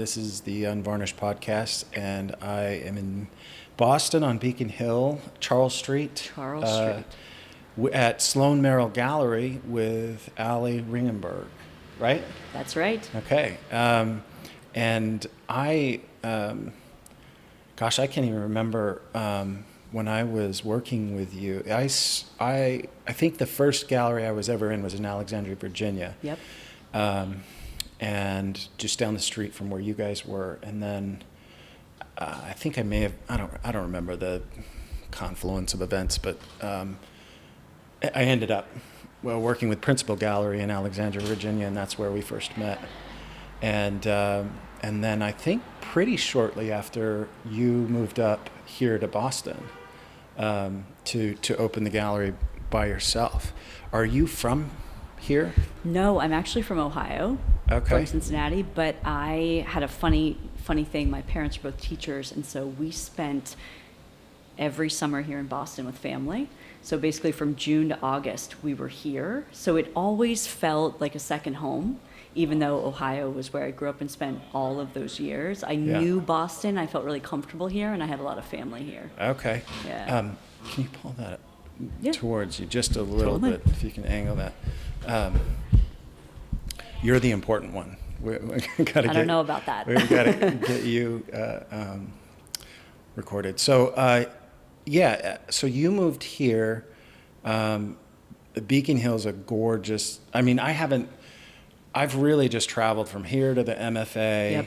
This is the Unvarnished podcast, and I am in Boston on Beacon Hill, Charles Street. At Sloane Merrill Gallery with Ali Ringenburg, right? That's right. Okay. And I can't even remember when I was working with you. I think the first gallery I was ever in was in Alexandria, Virginia. Yep. And just down the street from where you guys were. And then I think I may have, I don't remember the confluence of events, but I ended up working with Principal Gallery in Alexandria, Virginia, and that's where we first met. And then I think pretty shortly after you moved up here to Boston to open the gallery by yourself. Are you from here? No, I'm actually from Ohio. Okay. From Cincinnati, but I had a funny thing. My parents were both teachers, and so we spent every summer here in Boston with family. So basically from June to August, we were here. So it always felt like a second home, even though Ohio was where I grew up and spent all of those years. I knew Boston. I felt really comfortable here, and I had a lot of family here. Okay. Yeah. Can you pull that Yeah. towards you just a little Totally. bit, if you can angle that? You're the important one. We gotta I don't know about that. We've got to get you recorded. So, so you moved here. Beacon Hill's a gorgeous, I've really just traveled from here to the MFA,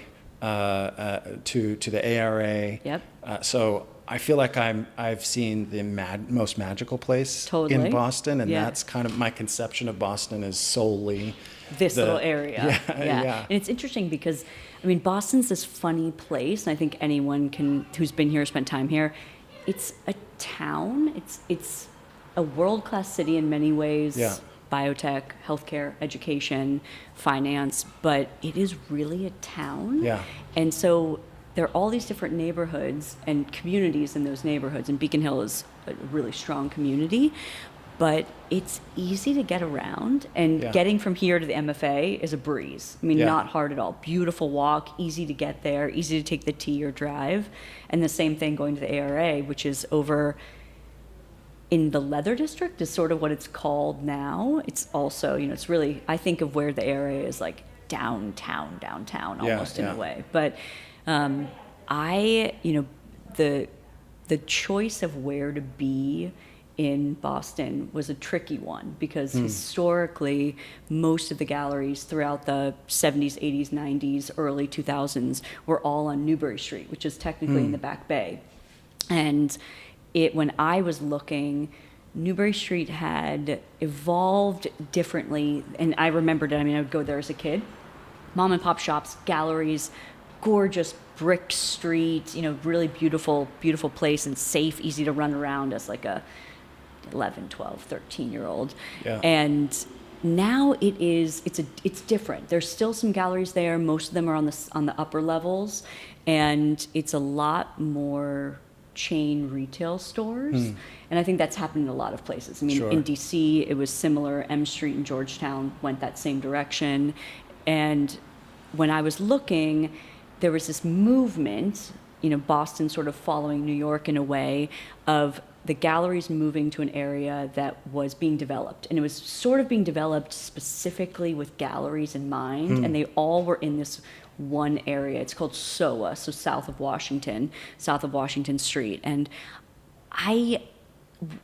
to the ARA. Yep. So I feel like I've seen the most magical place in Boston, and that's kind of my conception of Boston is solely this little area. Yeah. And it's interesting because, Boston's this funny place, and I think anyone who's been here, spent time here, it's a town. It's a world-class city in many ways. Yeah. Biotech, healthcare, education, finance, but it is really a town. Yeah. And so there are all these different neighborhoods and communities in those neighborhoods, and Beacon Hill is a really strong community, but it's easy to get around, and getting from here to the MFA is a breeze. Not hard at all. Beautiful walk, easy to get there, easy to take the T or drive, and the same thing going to the ARA, which is over in the Leather District is sort of what it's called now. It's also, it's really, I think of where the area is like downtown almost in a way. But the choice of where to be in Boston was a tricky one because historically most of the galleries throughout the 70s, 80s, 90s, early 2000s were all on Newbury Street, which is technically in the Back Bay. And when I was looking, Newbury Street had evolved differently, and I remembered it. I would go there as a kid. Mom and pop shops, galleries, gorgeous brick street, really beautiful place and safe, easy to run around as like a 11, 12, 13-year-old. Yeah. And now it's different. There's still some galleries there. Most of them are on the upper levels, and it's a lot more chain retail stores. And I think that's happened in a lot of places. Sure. In DC, it was similar. M Street in Georgetown went that same direction. And when I was looking, there was this movement, Boston sort of following New York in a way, of the galleries moving to an area that was being developed. And it was sort of being developed specifically with galleries in mind. And they all were in this one area. It's called SOA, so south of Washington Street. And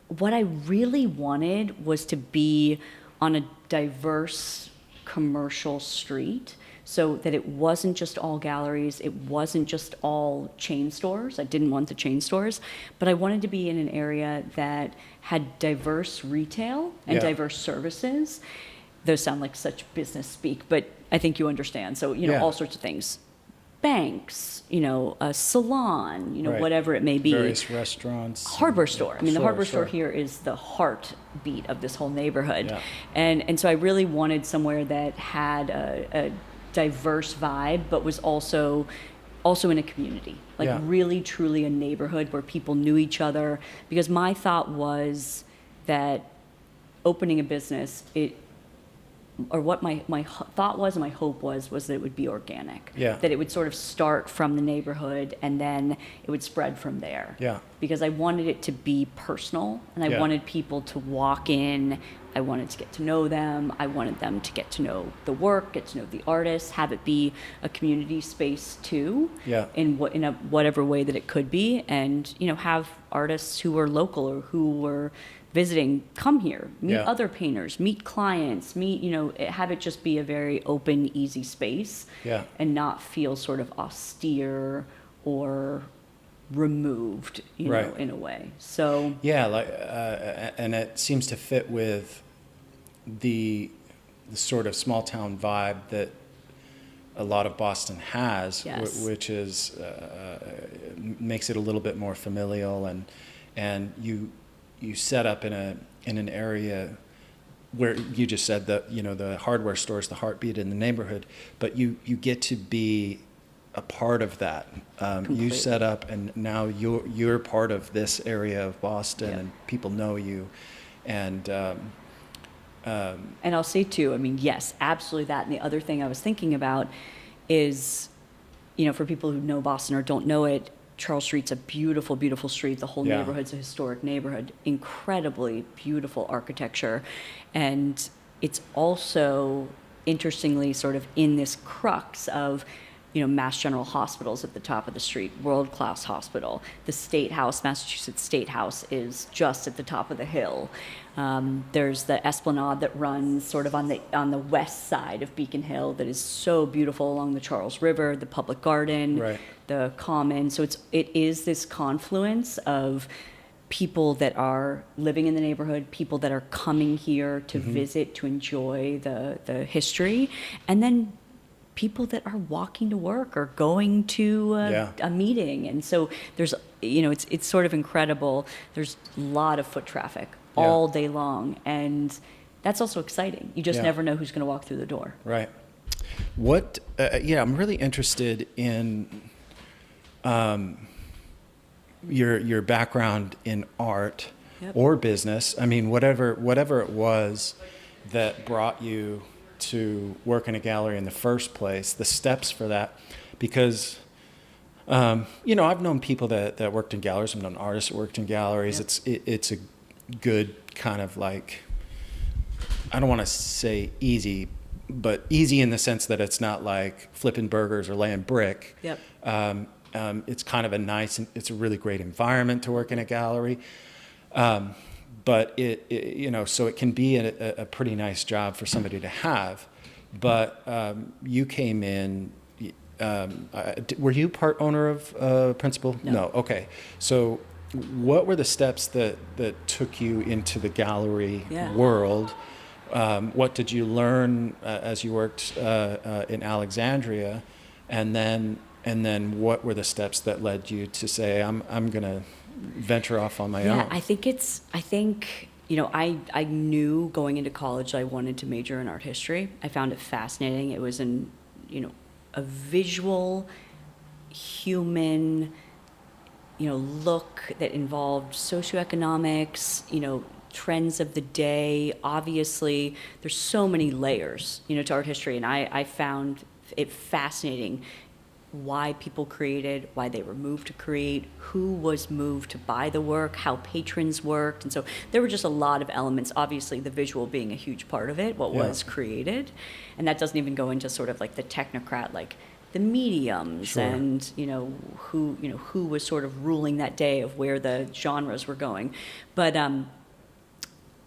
what I really wanted was to be on a diverse commercial street, so that it wasn't just all galleries, it wasn't just all chain stores. I didn't want the chain stores, but I wanted to be in an area that had diverse retail and diverse services. Those sound like such business speak, but I think you understand. So, all sorts of things. Banks, a salon, Right. whatever it may be. Various restaurants. Hardware store. The hardware store Sure. here is the heartbeat of this whole neighborhood. Yeah. And so I really wanted somewhere that had a diverse vibe, but was also in a community. Really, truly a neighborhood where people knew each other. Because my thought was that opening a business, or what my thought was and my hope was that it would be organic. Yeah. That it would sort of start from the neighborhood and then it would spread from there. Yeah. Because I wanted it to be personal, and I Yeah. wanted people to walk in. I wanted to get to know them. I wanted them to get to know the work, get to know the artists, have it be a community space too. Yeah. In whatever way that it could be, and have artists who are local or who were visiting come here, meet Yeah. other painters, meet clients, have it just be a very open, easy space. Yeah. And not feel sort of austere or removed, Right. in a way. So Yeah, and it seems to fit with the sort of small town vibe that a lot of Boston has, Yes. which is makes it a little bit more familial, and you set up in an area where you just said that the hardware store is the heartbeat in the neighborhood, but you get to be a part of that. You Completely. set up, and now you're part of this area of Boston, Yeah. and people know you, and And I'll say too, I mean, yes, absolutely that. And the other thing I was thinking about is, for people who know Boston or don't know it, Charles Street's a beautiful, beautiful street. The whole Yeah. neighborhood's a historic neighborhood, incredibly beautiful architecture. And it's also interestingly sort of in this crux of, Mass General Hospital's at the top of the street, world-class hospital. The State House, Massachusetts State House, is just at the top of the hill. There's the Esplanade that runs sort of on the west side of Beacon Hill that is so beautiful along the Charles River, the Public Garden, Right. the Common. So it is this confluence of people that are living in the neighborhood, people that are coming here to visit, to enjoy the history, and then people that are walking to work or going to Yeah. a meeting. And so there's, it's sort of incredible. There's a lot of foot traffic Yeah. all day long. And that's also exciting. You just Yeah. never know who's going to walk through the door. Right. What? I'm really interested in your background in art Yep. or business. I mean, whatever it was that brought you to work in a gallery in the first place, the steps for that, because I've known people that worked in galleries. I've known artists that worked in galleries. Yep. It's a good kind of like, I don't want to say easy, but easy in the sense that it's not like flipping burgers or laying brick. Yep. It's kind of it's a really great environment to work in a gallery. But so it can be a pretty nice job for somebody to have. But you came in, were you part owner of Principal? No. Okay. So what were the steps that took you into the gallery Yeah. world? What did you learn as you worked in Alexandria? And then what were the steps that led you to say, I'm going to venture off on my own? I think I knew going into college I wanted to major in art history. I found it fascinating. It was a visual, human, look that involved socioeconomics, trends of the day. Obviously, there's so many layers, to art history, and I found it fascinating why people created, why they were moved to create, who was moved to buy the work, how patrons worked. And so there were just a lot of elements, obviously the visual being a huge part of it, what Yeah. was created. And that doesn't even go into sort of like the technocrat, like the mediums Sure. and, who was sort of ruling that day of where the genres were going. But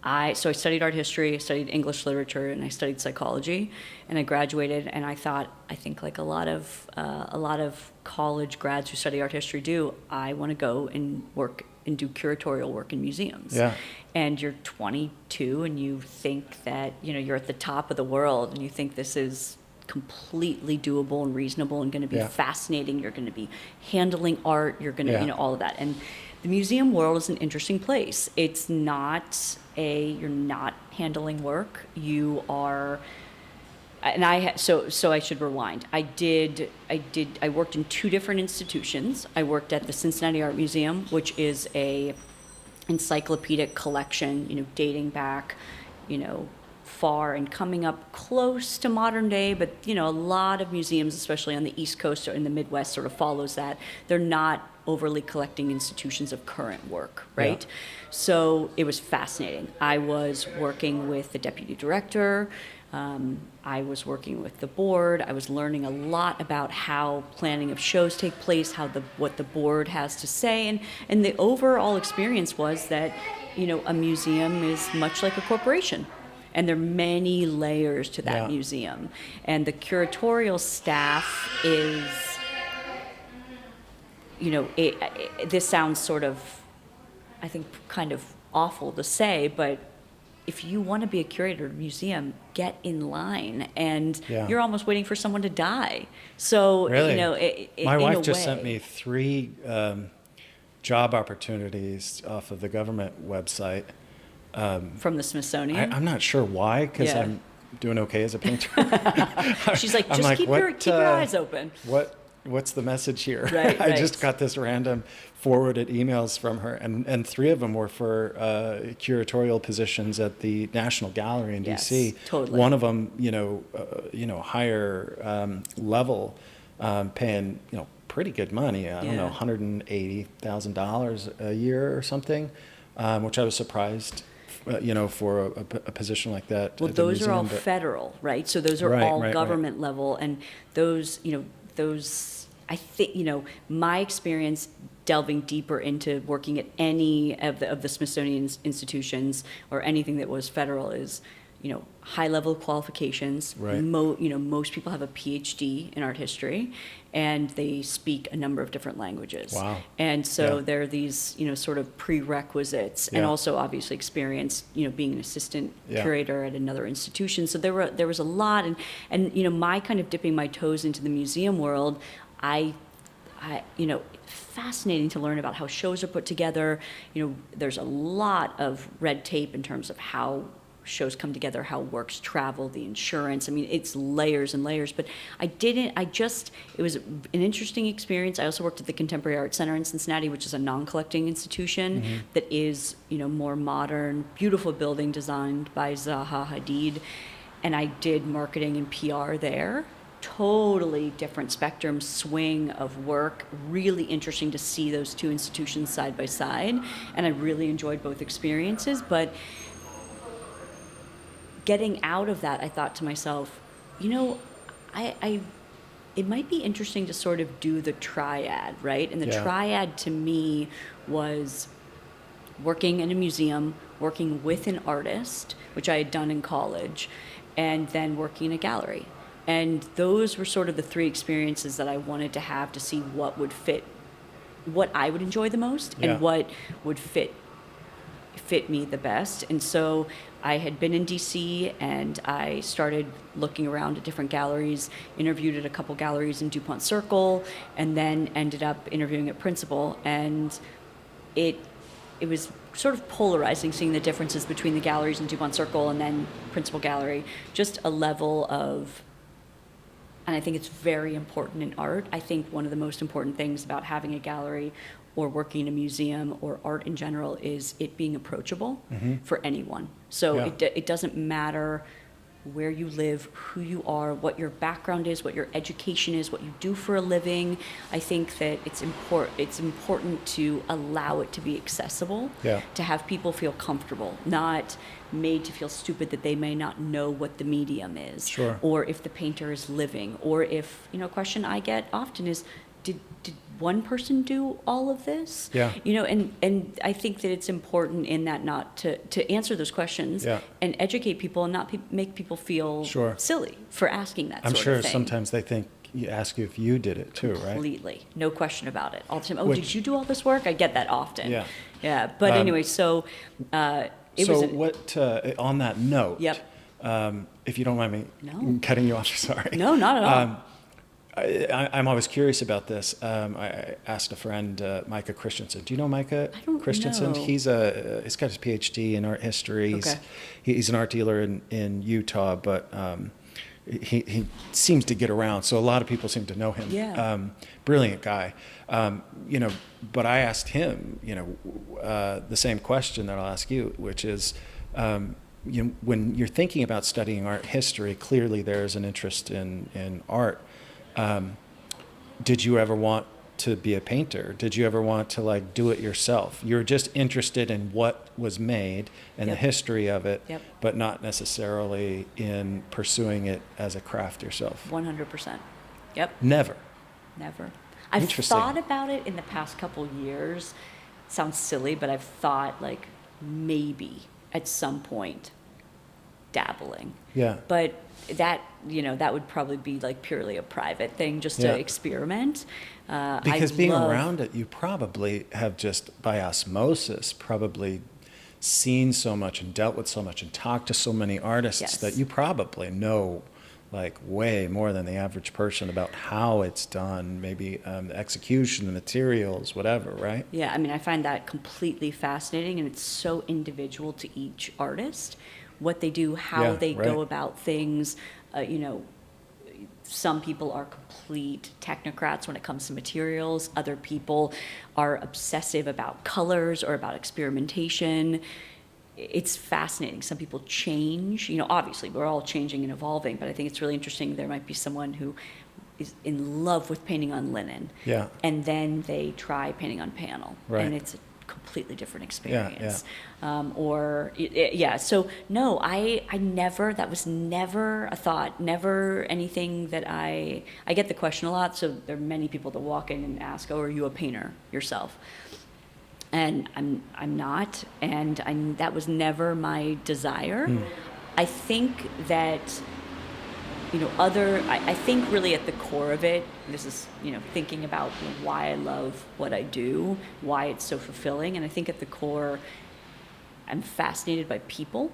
I studied art history, I studied English literature, and I studied psychology, and I graduated. And I think like a lot of college grads who study art history do, I want to go and work and do curatorial work in museums. Yeah. And you're 22, and you think that you're at the top of the world, and you think this is completely doable and reasonable and going to be Yeah. fascinating. You're going to be handling art. You're going to, Yeah. all of that. And the museum world is an interesting place. It's not you're not handling work. You are, and so I should rewind. I worked in two different institutions. I worked at the Cincinnati Art Museum, which is a encyclopedic collection, dating back, far and coming up close to modern day, but a lot of museums, especially on the East Coast or in the Midwest, sort of follows that. They're not overly collecting institutions of current work, right? Yeah. So it was fascinating. I was working with the deputy director. I was working with the board. I was learning a lot about how planning of shows take place, what the board has to say, and the overall experience was that a museum is much like a corporation. And there are many layers to that museum. And the curatorial staff is, this sounds sort of, I think, kind of awful to say, but if you want to be a curator of a museum, get in line. And you're almost waiting for someone to die. So, really? My wife just sent me 3 job opportunities off of the government website. From the Smithsonian? I'm not sure why, because I'm doing okay as a painter. She's like, just keep your eyes open. What's the message here? Right, I just got this random forwarded emails from her, and 3 of them were for curatorial positions at the National Gallery in D.C. Totally. One of them, higher level, paying pretty good money. I don't know, $180,000 a year or something, which I was surprised. For a position like that. Well, those are all federal, right? So those are all government level, and those, I think, my experience delving deeper into working at any of the Smithsonian institutions or anything that was federal is, high level qualifications. Right. Most people have a PhD in art history, and they speak a number of different languages. Wow. And so there are these, sort of prerequisites, and also obviously experience, being an assistant curator at another institution. So there was a lot, and my kind of dipping my toes into the museum world, I fascinating to learn about how shows are put together. There's a lot of red tape in terms of how shows come together, how works travel, the insurance. I mean, it's layers and layers, but it was an interesting experience. I also worked at the Contemporary Art Center in Cincinnati, which is a non-collecting institution that is, more modern, beautiful building designed by Zaha Hadid. And I did marketing and PR there. Totally different spectrum, swing of work. Really interesting to see those 2 institutions side by side. And I really enjoyed both experiences, but getting out of that, I thought to myself, it might be interesting to sort of do the triad, right? And the triad to me was working in a museum, working with an artist, which I had done in college, and then working in a gallery. And those were sort of the 3 experiences that I wanted to have to see what would fit, what I would enjoy the most, and what would fit me the best. And so I had been in DC, and I started looking around at different galleries, interviewed at a couple galleries in DuPont Circle, and then ended up interviewing at Principal. And it was sort of polarizing seeing the differences between the galleries in DuPont Circle and then Principal Gallery. Just a level of, and I think it's very important in art. I think one of the most important things about having a gallery or working in a museum or art in general is it being approachable for anyone. So it doesn't matter where you live, who you are, what your background is, what your education is, what you do for a living. I think that it's important to allow it to be accessible, to have people feel comfortable, not made to feel stupid that they may not know what the medium is, or if the painter is living, or if, a question I get often is, did one person do all of this? And I think that it's important in that not to answer those questions and educate people and not make people feel silly for asking that I'm sort sure of thing. Sometimes they think you ask you if you did it too, right? Completely. No question about it. All the time. Oh, did you do all this work? I get that often. Yeah. But anyway, so on that note, if you don't mind me cutting you off, sorry. No, not at all. I'm always curious about this. I asked a friend, Micah Christensen. Do you know Micah Christensen? know. He's got his PhD in art history. He's an art dealer in Utah, but he seems to get around. So a lot of people seem to know him. Brilliant guy. But I asked him, the same question that I'll ask you, which is, when you're thinking about studying art history, clearly there is an interest in art. Did you ever want to be a painter? Did you ever want to like do it yourself? You're just interested in what was made and the history of it, but not necessarily in pursuing it as a craft yourself. 100%. Yep. Never. I've thought about it in the past couple years. Sounds silly, but I've thought like maybe at some point dabbling. Yeah. But that, that would probably be like purely a private thing just to experiment. Because being around it, you probably have just by osmosis probably seen so much and dealt with so much and talked to so many artists that you probably know like way more than the average person about how it's done, maybe the execution, the materials, whatever, right? Yeah, I mean, I find that completely fascinating, and it's so individual to each artist, what they do, how they go about things. Some people are complete technocrats when it comes to materials. Other people are obsessive about colors or about experimentation. It's fascinating. Some people change. Obviously, we're all changing and evolving, but I think it's really interesting. There might be someone who is in love with painting on linen, and then they try painting on panel, and it's a completely different experience. So no, I never, that was never a thought, never anything that I get the question a lot. So there are many people that walk in and ask, "Oh, are you a painter yourself?" And I'm not, and that was never my desire. I think that I think really at the core of it, this is, thinking about why I love what I do, why it's so fulfilling. And I think at the core, I'm fascinated by people,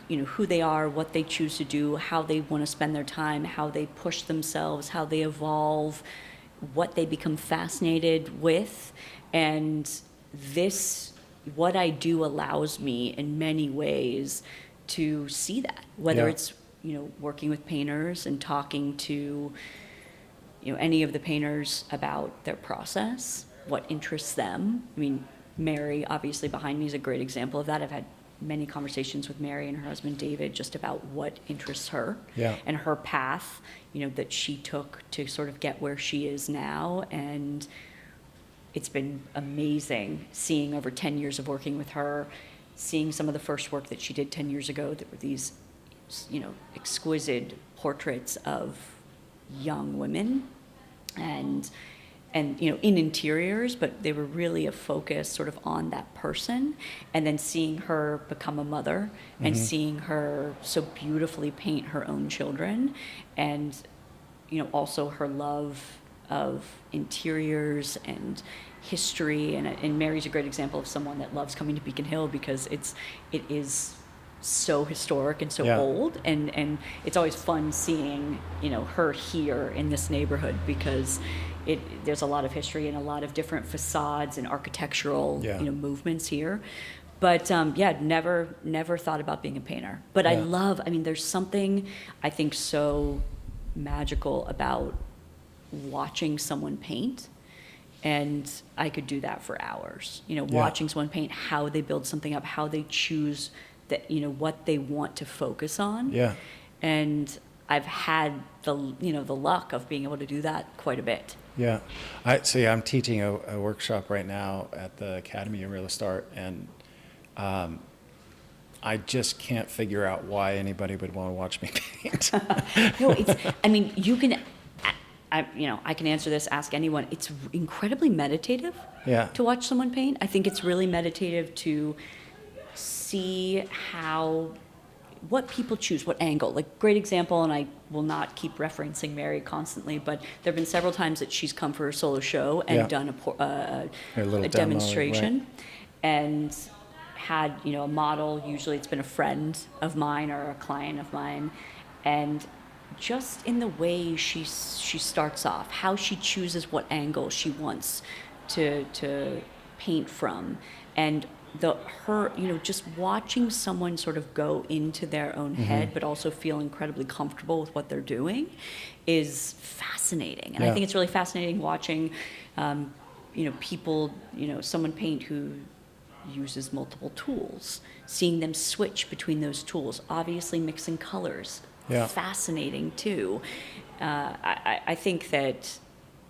who they are, what they choose to do, how they want to spend their time, how they push themselves, how they evolve, what they become fascinated with. And what I do allows me in many ways to see that, whether it's working with painters and talking to any of the painters about their process, what interests them. I mean, Mary, obviously behind me, is a great example of that. I've had many conversations with Mary and her husband David just about what interests her and her path, that she took to sort of get where she is now. And it's been amazing seeing over 10 years of working with her, seeing some of the first work that she did 10 years ago that were these, exquisite portraits of young women and in interiors, but they were really a focus sort of on that person. And then seeing her become a mother and seeing her so beautifully paint her own children, and, also her love of interiors and history. And Mary's a great example of someone that loves coming to Beacon Hill because it is so historic and so old, and it's always fun seeing her here in this neighborhood because there's a lot of history and a lot of different facades and architectural movements here. But never thought about being a painter. But I mean, there's something I think so magical about watching someone paint. And I could do that for hours, watching someone paint, how they build something up, how they choose that, what they want to focus on. And I've had the luck of being able to do that quite a bit. I'm teaching a workshop right now at the Academy of Realist Art, and I just can't figure out why anybody would want to watch me paint. No, you can, I can answer this, ask anyone. It's incredibly meditative to watch someone paint. I think it's really meditative to see what people choose, what angle. Like, great example, and I will not keep referencing Mary constantly, but there have been several times that she's come for a solo show and done a demonstration, and had a model. Usually it's been a friend of mine or a client of mine, and just in the way she starts off, how she chooses what angle she wants to paint from, and just watching someone sort of go into their own head, but also feel incredibly comfortable with what they're doing, is fascinating. And I think it's really fascinating watching, people, someone paint who uses multiple tools, seeing them switch between those tools, obviously mixing colors, Yeah. fascinating too. I think that,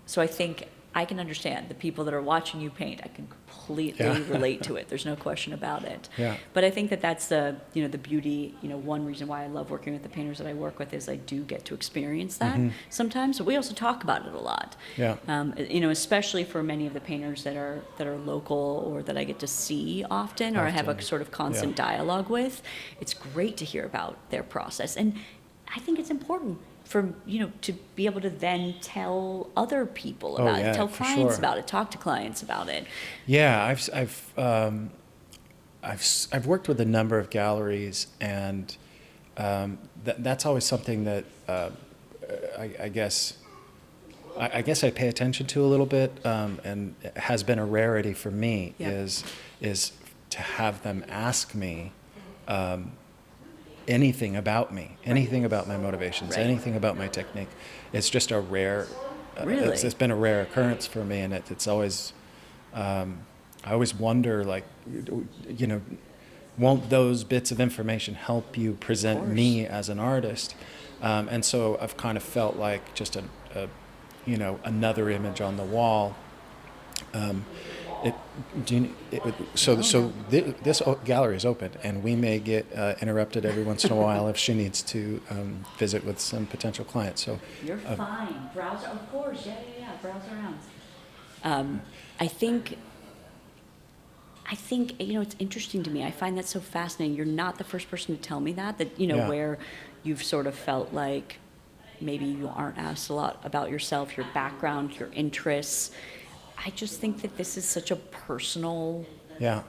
so I think I can understand the people that are watching you paint. I can completely Yeah. relate to it. There's no question about it. Yeah. But I think that that's the, the beauty, one reason why I love working with the painters that I work with is I do get to experience that sometimes. But we also talk about it a lot. Yeah. Especially for many of the painters that are local or that I get to see often or I have a Often. sort of constant dialogue with. It's great to hear about their process. And I think it's important for, to be able to then tell other people about it, tell clients about it, talk to clients about it. Yeah, I've worked with a number of galleries, and that's always something that I guess I pay attention to a little bit, and it has been a rarity for me is to have them ask me anything about me, anything about my motivations, anything about my technique. It's just a rare, Really? it's been a rare occurrence for me, and it's always, I always wonder, like, won't those bits of information help you present me as an artist? And so I've kind of felt like just another image on the wall. This gallery is open, and we may get interrupted every once in a while if she needs to visit with some potential clients. So you're fine. Browse, of course. Yeah. Browse around. I think it's interesting to me. I find that so fascinating. You're not the first person to tell me that where you've sort of felt like maybe you aren't asked a lot about yourself, your background, your interests. I just think that this is such a personal. Yeah.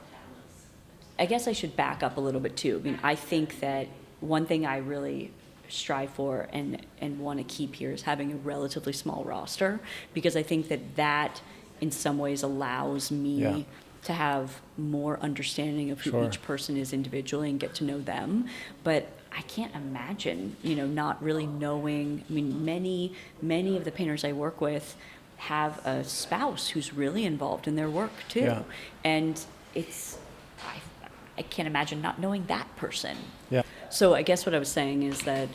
I guess I should back up a little bit too. I mean, I think that one thing I really strive for and want to keep here is having a relatively small roster, because I think that in some ways allows me to have more understanding of who each person is individually and get to know them. But I can't imagine, not really knowing. I mean, many of the painters I work with have a spouse who's really involved in their work too. Yeah. And I can't imagine not knowing that person. Yeah. So I guess what I was saying is that,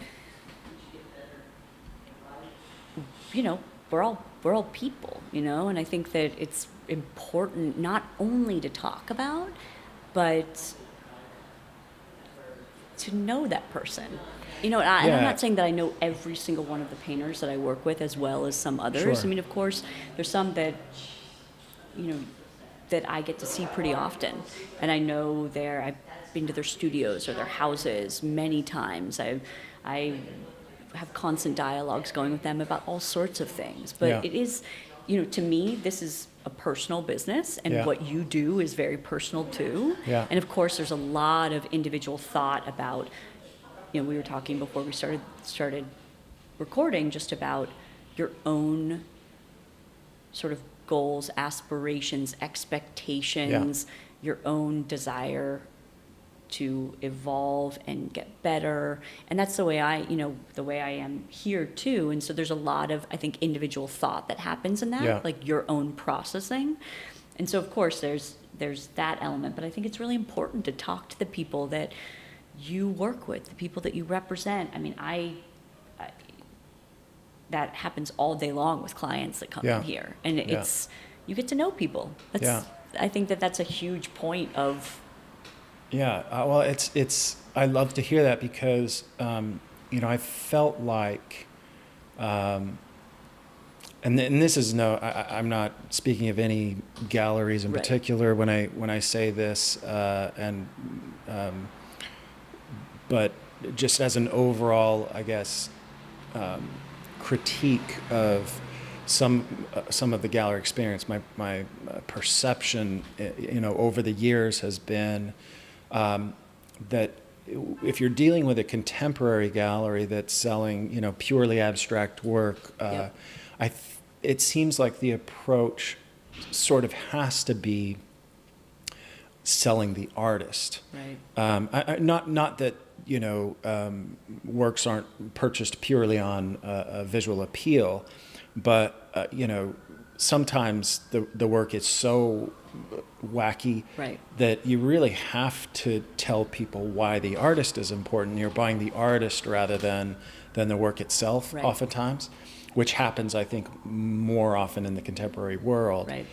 we're all people, and I think that it's important not only to talk about, but to know that person. And I'm not saying that I know every single one of the painters that I work with as well as some others. Sure. I mean, of course, there's some that, that I get to see pretty often. And I know I've been to their studios or their houses many times. I have constant dialogues going with them about all sorts of things. But it is, to me, this is a personal business, and what you do is very personal too. Yeah. And of course, there's a lot of individual thought about, we were talking before we started recording just about your own sort of goals, aspirations, expectations, your own desire to evolve and get better. And that's the way I am here too. And so there's a lot of, I think, individual thought that happens in that, like your own processing. And so of course there's that element, but I think it's really important to talk to the people that you work with, the people that you represent. I mean, that happens all day long with clients that come in here, and you get to know people. I think that's a huge point of. Yeah, well, it's. I love to hear that because, I felt like, and this is I'm not speaking of any galleries in particular when I say this, but just as an overall, I guess, critique of some of the gallery experience, my perception, over the years has been that if you're dealing with a contemporary gallery that's selling, purely abstract work, it seems like the approach sort of has to be selling the artist. Right. Not that works aren't purchased purely on a visual appeal, but sometimes the work is so wacky Right. that you really have to tell people why the artist is important. You're buying the artist rather than the work itself, Right. oftentimes, which happens, I think, more often in the contemporary world. Right.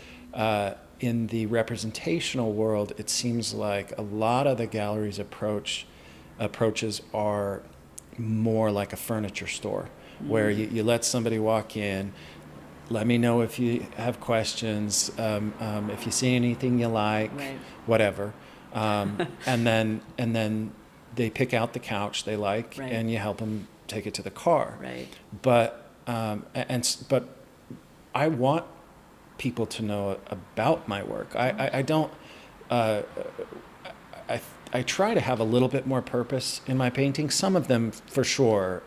In the representational world, it seems like a lot of the gallery's approaches are more like a furniture store, where you let somebody walk in, let me know if you have questions, if you see anything you like, Right. whatever, and then they pick out the couch they like, Right. and you help them take it to the car. Right. But but I want people to know about my work. I don't. I try to have a little bit more purpose in my paintings. Some of them, for sure,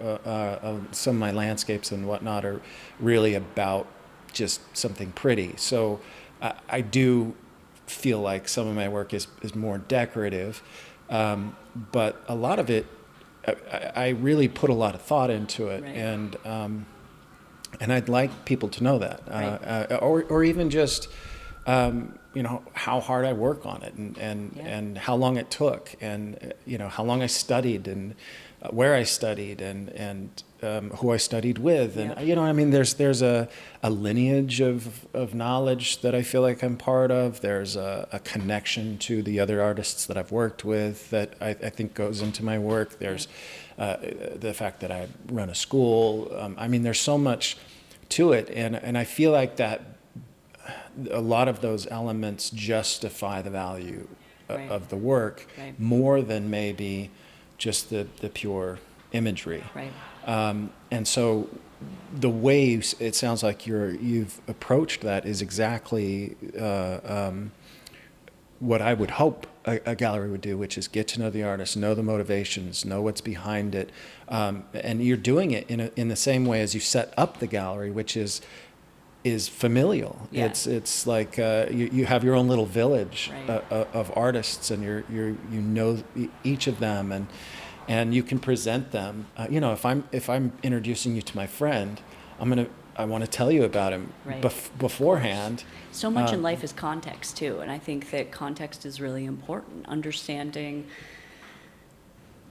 some of my landscapes and whatnot are really about just something pretty. So I do feel like some of my work is more decorative, but a lot of it, I really put a lot of thought into it, Right. and I'd like people to know that, Right. or even just how hard I work on it, and how long it took, and how long I studied, and where I studied, and who I studied with, and I mean, there's a lineage of knowledge that I feel like I'm part of. There's a connection to the other artists that I've worked with that I think goes into my work. There's the fact that I run a school. I mean, there's so much to it, and I feel like that a lot of those elements justify the value Right. of the work Right. more than maybe just the pure imagery. Right. And so the way it sounds like you've approached that is exactly what I would hope a gallery would do, which is get to know the artist, know the motivations, know what's behind it, and you're doing it in the same way as you set up the gallery, which is familial. Yeah. It's like you have your own little village Right. of artists, and you know each of them, and you can present them. If I'm introducing you to my friend, I want to tell you about him Right. beforehand. So much in life is context too, and I think that context is really important. Understanding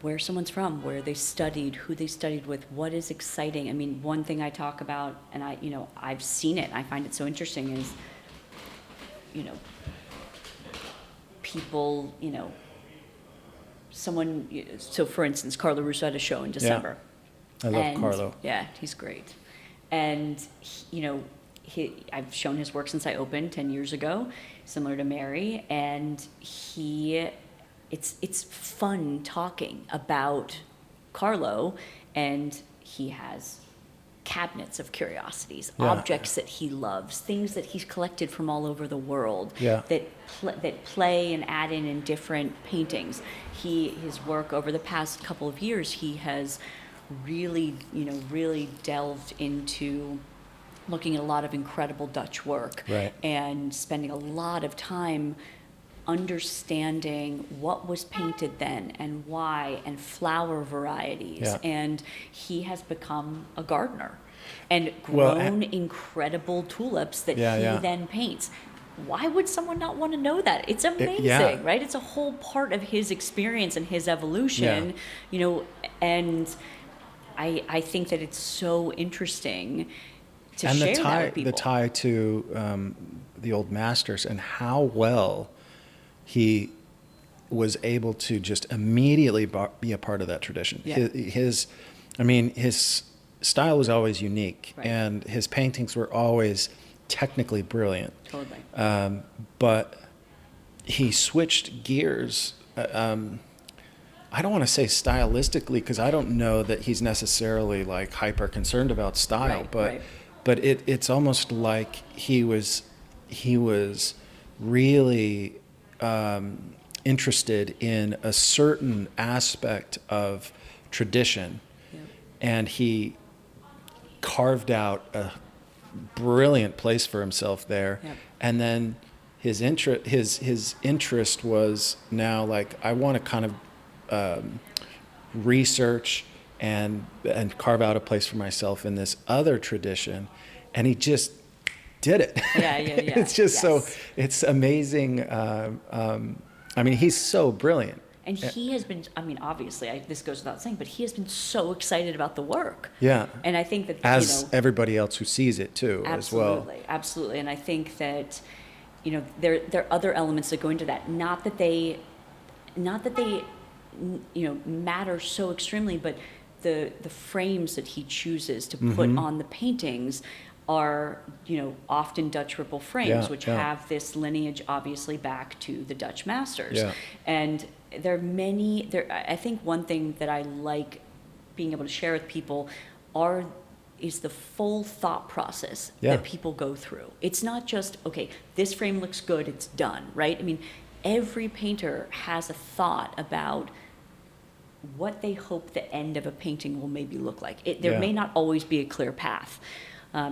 where someone's from, where they studied, who they studied with, what is exciting. I mean, one thing I talk about, and I've seen it, and I find it so interesting, is, people, someone, so for instance, Carlo Russo had a show in December. I love Carlo. Yeah, he's great. And, I've shown his work since I opened 10 years ago, similar to Mary, and it's fun talking about Carlo, and he has cabinets of curiosities, objects that he loves, things that he's collected from all over the world, that play and add in different paintings. His work over the past couple of years, he has really delved into looking at a lot of incredible Dutch work, Right. and spending a lot of time understanding what was painted then and why, and flower varieties. Yeah. And he has become a gardener and Well, grown incredible tulips that he then paints. Why would someone not want to know that? It's amazing, right? It's a whole part of his experience and his evolution, and I think that it's so interesting to and share that with people. the tie to the old masters, and how well he was able to just immediately be a part of that tradition. Yeah. His style was always unique, Right. and his paintings were always technically brilliant. Totally. But he switched gears. I don't want to say stylistically, because I don't know that he's necessarily like hyper concerned about style, Right, but right. but it's almost like he was really interested in a certain aspect of tradition, Yep. and he carved out a brilliant place for himself there. Yep. And then his interest was now like, I want to kind of research and carve out a place for myself in this other tradition, and he just did it. Yeah, yeah, yeah. It's just Yes. it's amazing. I mean, he's so brilliant. And he has been, I mean, obviously, this goes without saying, but he has been so excited about the work. Yeah. And I think that, As everybody else who sees it too, as well. absolutely, absolutely. And I think that, there are other elements that go into that. Not that they, matter so extremely, but the frames that he chooses to put on the paintings are, often Dutch ripple frames, Yeah, which yeah. have this lineage obviously back to the Dutch masters. Yeah. And there are many, I think one thing that I like being able to share with people is the full thought process Yeah. that people go through. It's not just, okay, this frame looks good, it's done, right? I mean, every painter has a thought about what they hope the end of a painting will maybe look like. There Yeah. may not always be a clear path.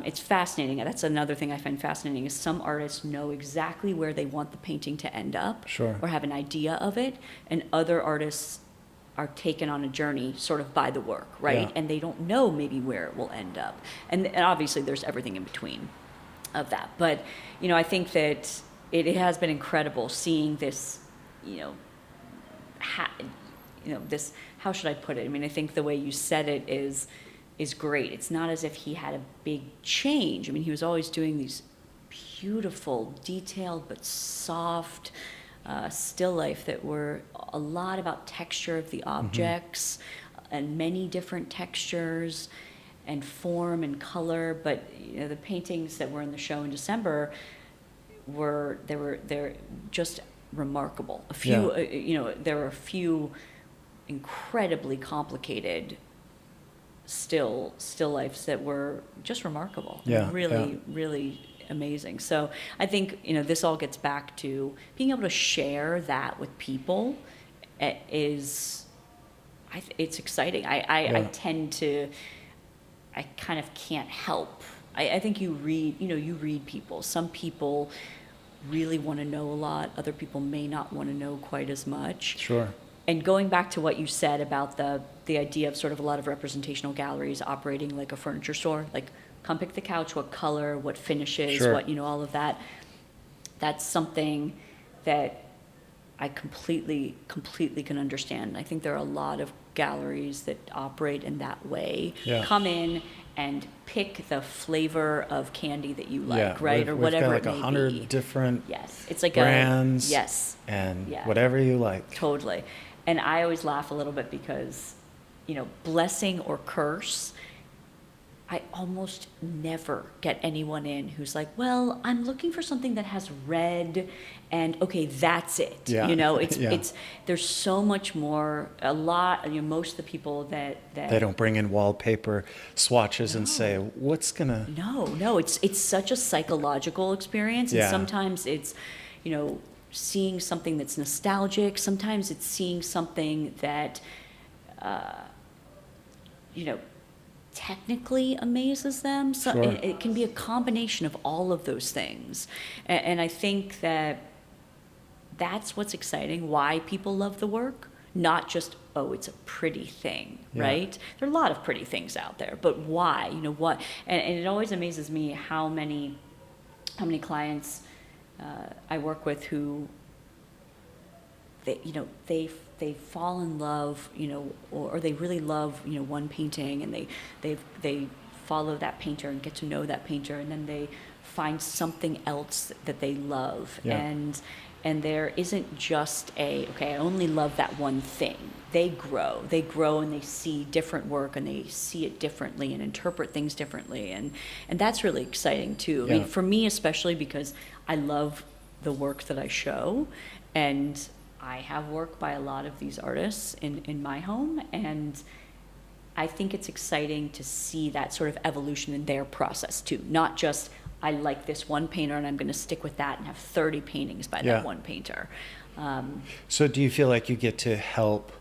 It's fascinating. That's another thing I find fascinating is some artists know exactly where they want the painting to end up, Sure. or have an idea of it, and other artists are taken on a journey sort of by the work, right? Yeah. And they don't know maybe where it will end up. And obviously there's everything in between of that. But, I think that it has been incredible seeing this, this, how should I put it? I mean, I think the way you said it is great. It's not as if he had a big change. I mean, he was always doing these beautiful, detailed, but soft, still life that were a lot about texture of the objects and many different textures and form and color. But, the paintings that were in the show in December they're just remarkable. A few, there were a few incredibly complicated still lifes that were just remarkable. Yeah, Really, really amazing. So I think, this all gets back to being able to share that with people it's exciting. I tend to, I kind of can't help. I think you read people. Some people really want to know a lot. Other people may not want to know quite as much. Sure. And going back to what you said about the idea of sort of a lot of representational galleries operating like a furniture store, like come pick the couch, what color, what finishes, Sure. what, all of that. That's something that I completely can understand. I think there are a lot of galleries that operate in that way. Yeah. Come in and pick the flavor of candy that you like, Yeah, right? Or whatever we've got like it may 100 be. different Yes, it's like brands. yes. And Yeah. whatever you like. Totally. And I always laugh a little bit because, blessing or curse, I almost never get anyone in who's like, well, I'm looking for something that has red and okay, that's it. Yeah. Yeah. There's so much more, a lot, most of the people that They don't bring in wallpaper swatches and say, what's gonna... No, it's such a psychological experience. And Yeah. sometimes it's, seeing something that's nostalgic. Sometimes it's seeing something that, technically amazes them. So Sure. it can be a combination of all of those things. And I think that that's what's exciting, why people love the work, not just, oh, it's a pretty thing, Yeah. right? There are a lot of pretty things out there, but why? What? And it always amazes me how many clients I work with who they fall in love, or they really love, one painting, and they follow that painter and get to know that painter, and then they find something else that they love. Yeah. And there isn't just I only love that one thing. They grow and they see different work and they see it differently and interpret things differently. And that's really exciting too. Yeah. I mean, for me, especially because I love the work that I show, and I have work by a lot of these artists in my home, and I think it's exciting to see that sort of evolution in their process too. Not just, I like this one painter and I'm going to stick with that and have 30 paintings by Yeah. that one painter. So do you feel like you get to help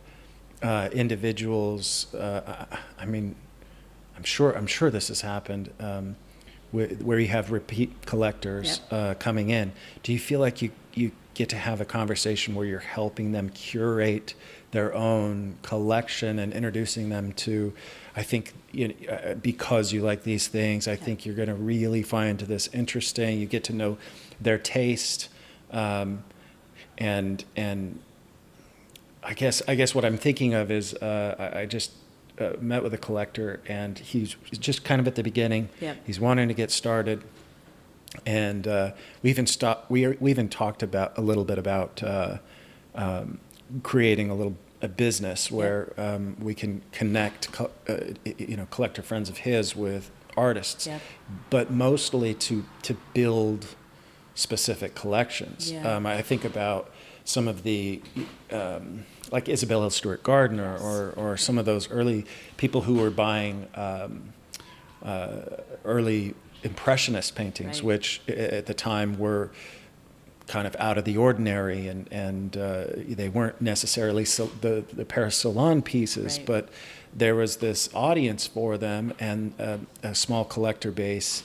individuals? I mean, I'm sure this has happened, where you have repeat collectors coming in. Do you feel like you get to have a conversation where you're helping them curate their own collection and introducing them to, I think, because you like these things, I think you're going to really find this interesting. You get to know their taste, and I guess what I'm thinking of is I just met with a collector, and he's just kind of at the beginning. Yep. He's wanting to get started, and we even talked about a little bit about creating a business where we can connect collector friends of his with artists, but mostly to build specific collections. Yeah. I think about some of the like Isabella Stewart Gardner, or some of those early people who were buying early Impressionist paintings, Right. which at the time were kind of out of the ordinary, and they weren't necessarily the Paris Salon pieces, Right. but there was this audience for them, and a small collector base.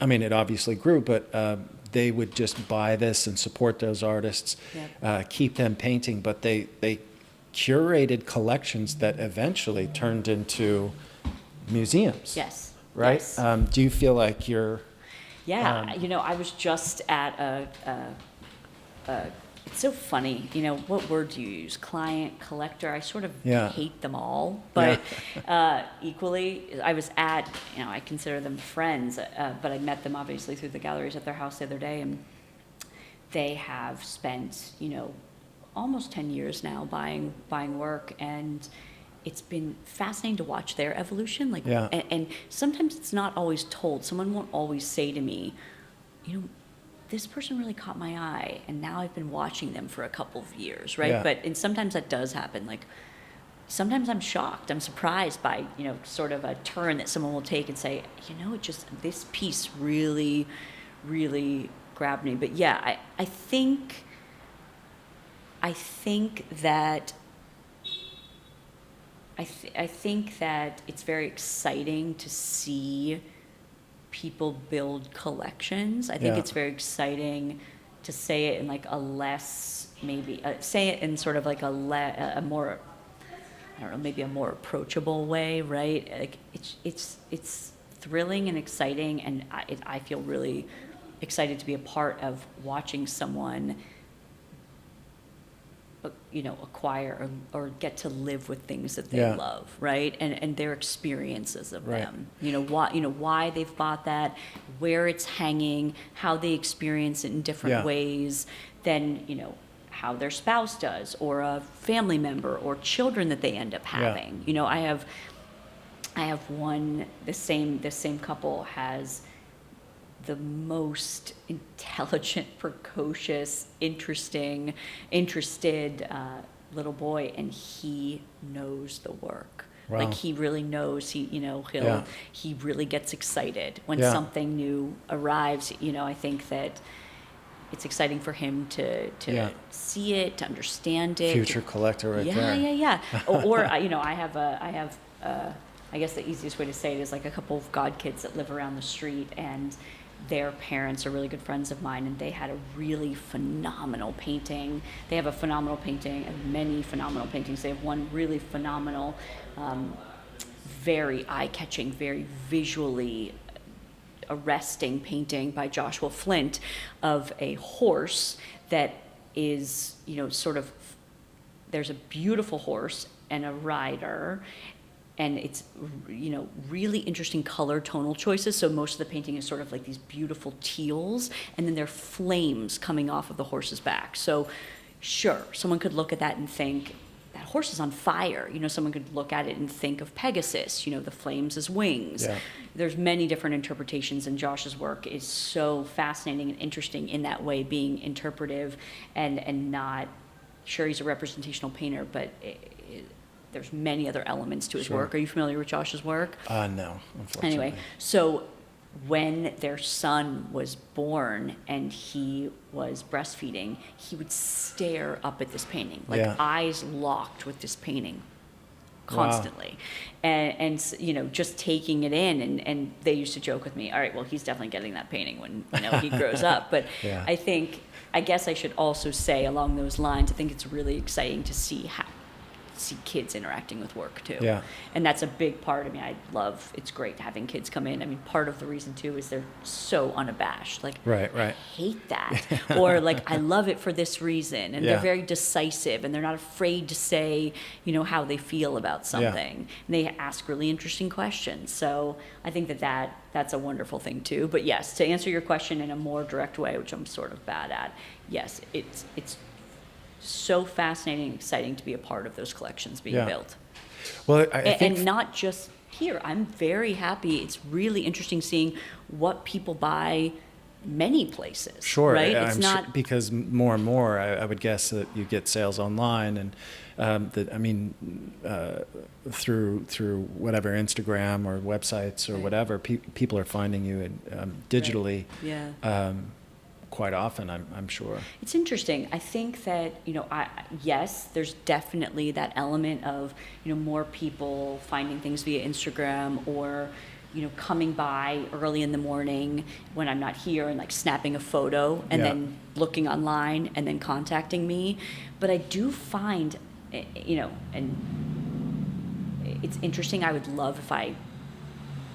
I mean, it obviously grew, but they would just buy this and support those artists, keep them painting, but they curated collections that eventually turned into museums. Yes. Right? Yes. Do you feel like you're... Yeah, I was just at it's so funny, what word do you use? Client, collector, I sort of hate them all, but equally, I was at, I consider them friends, but I met them obviously through the galleries at their house the other day, and they have spent, almost 10 years now buying work, and it's been fascinating to watch their evolution. And sometimes it's not always told. Someone won't always say to me, this person really caught my eye, and now I've been watching them for a couple of years, right? Yeah. And sometimes that does happen. Like, sometimes I'm shocked. I'm surprised by, sort of a turn that someone will take and say, this piece really, really grabbed me. But yeah, I think that I think that it's very exciting to see people build collections. I think it's very exciting to say it in like a less, maybe say it in sort of like a more, I don't know, maybe a more approachable way, right? Like it's thrilling and exciting, and I feel really excited to be a part of watching someone acquire or get to live with things that they love, right? And their experiences of them. Why they've bought that, where it's hanging, how they experience it in different ways than, how their spouse does, or a family member, or children that they end up having. I have one, the same couple has the most intelligent, precocious, interested little boy, and he knows the work. Wow. Like, he really knows. He really gets excited when something new arrives. I think that it's exciting for him to see it, to understand it. Future collector right there. Yeah. Or I have I guess the easiest way to say it is like a couple of godkids that live around the street, and their parents are really good friends of mine, and they had a really phenomenal painting. They have a phenomenal painting and many phenomenal paintings. They have one really phenomenal, very eye-catching, very visually arresting painting by Joshua Flint of a horse that is, sort of, there's a beautiful horse and a rider, and it's, really interesting color tonal choices. So most of the painting is sort of like these beautiful teals, and then there are flames coming off of the horse's back. So sure, someone could look at that and think, that horse is on fire. Someone could look at it and think of Pegasus, the flames as wings. Yeah. There's many different interpretations, and Josh's work is so fascinating and interesting in that way, being interpretive and not, sure, he's a representational painter, but there's many other elements to his work. Are you familiar with Josh's work? No, unfortunately. Anyway, so when their son was born and he was breastfeeding, he would stare up at this painting, like eyes locked with this painting constantly. Wow. And just taking it in, and they used to joke with me, all right, well, he's definitely getting that painting when he grows up. But I guess I should also say along those lines, I think it's really exciting to see see kids interacting with work too. Yeah. And that's a big part. I mean, it's great having kids come in. I mean, part of the reason too is they're so unabashed. Like, Right. I hate that. Or like, I love it for this reason. And Yeah. they're very decisive and they're not afraid to say, how they feel about something. And they ask really interesting questions. So I think that's a wonderful thing too. But yes, to answer your question in a more direct way, which I'm sort of bad at, yes, it's so fascinating and exciting to be a part of those collections being built. Well, I think and not just here. I'm very happy. It's really interesting seeing what people buy many places. Sure, right? I'm It's sure, not because more and more, I would guess that you get sales online, and through whatever Instagram or websites or whatever, people are finding you digitally. Right. Yeah. Quite often, I'm sure. It's interesting. I think that, yes, there's definitely that element of, more people finding things via Instagram or, coming by early in the morning when I'm not here and like snapping a photo and then looking online and then contacting me. But I do find, and it's interesting. I would love if I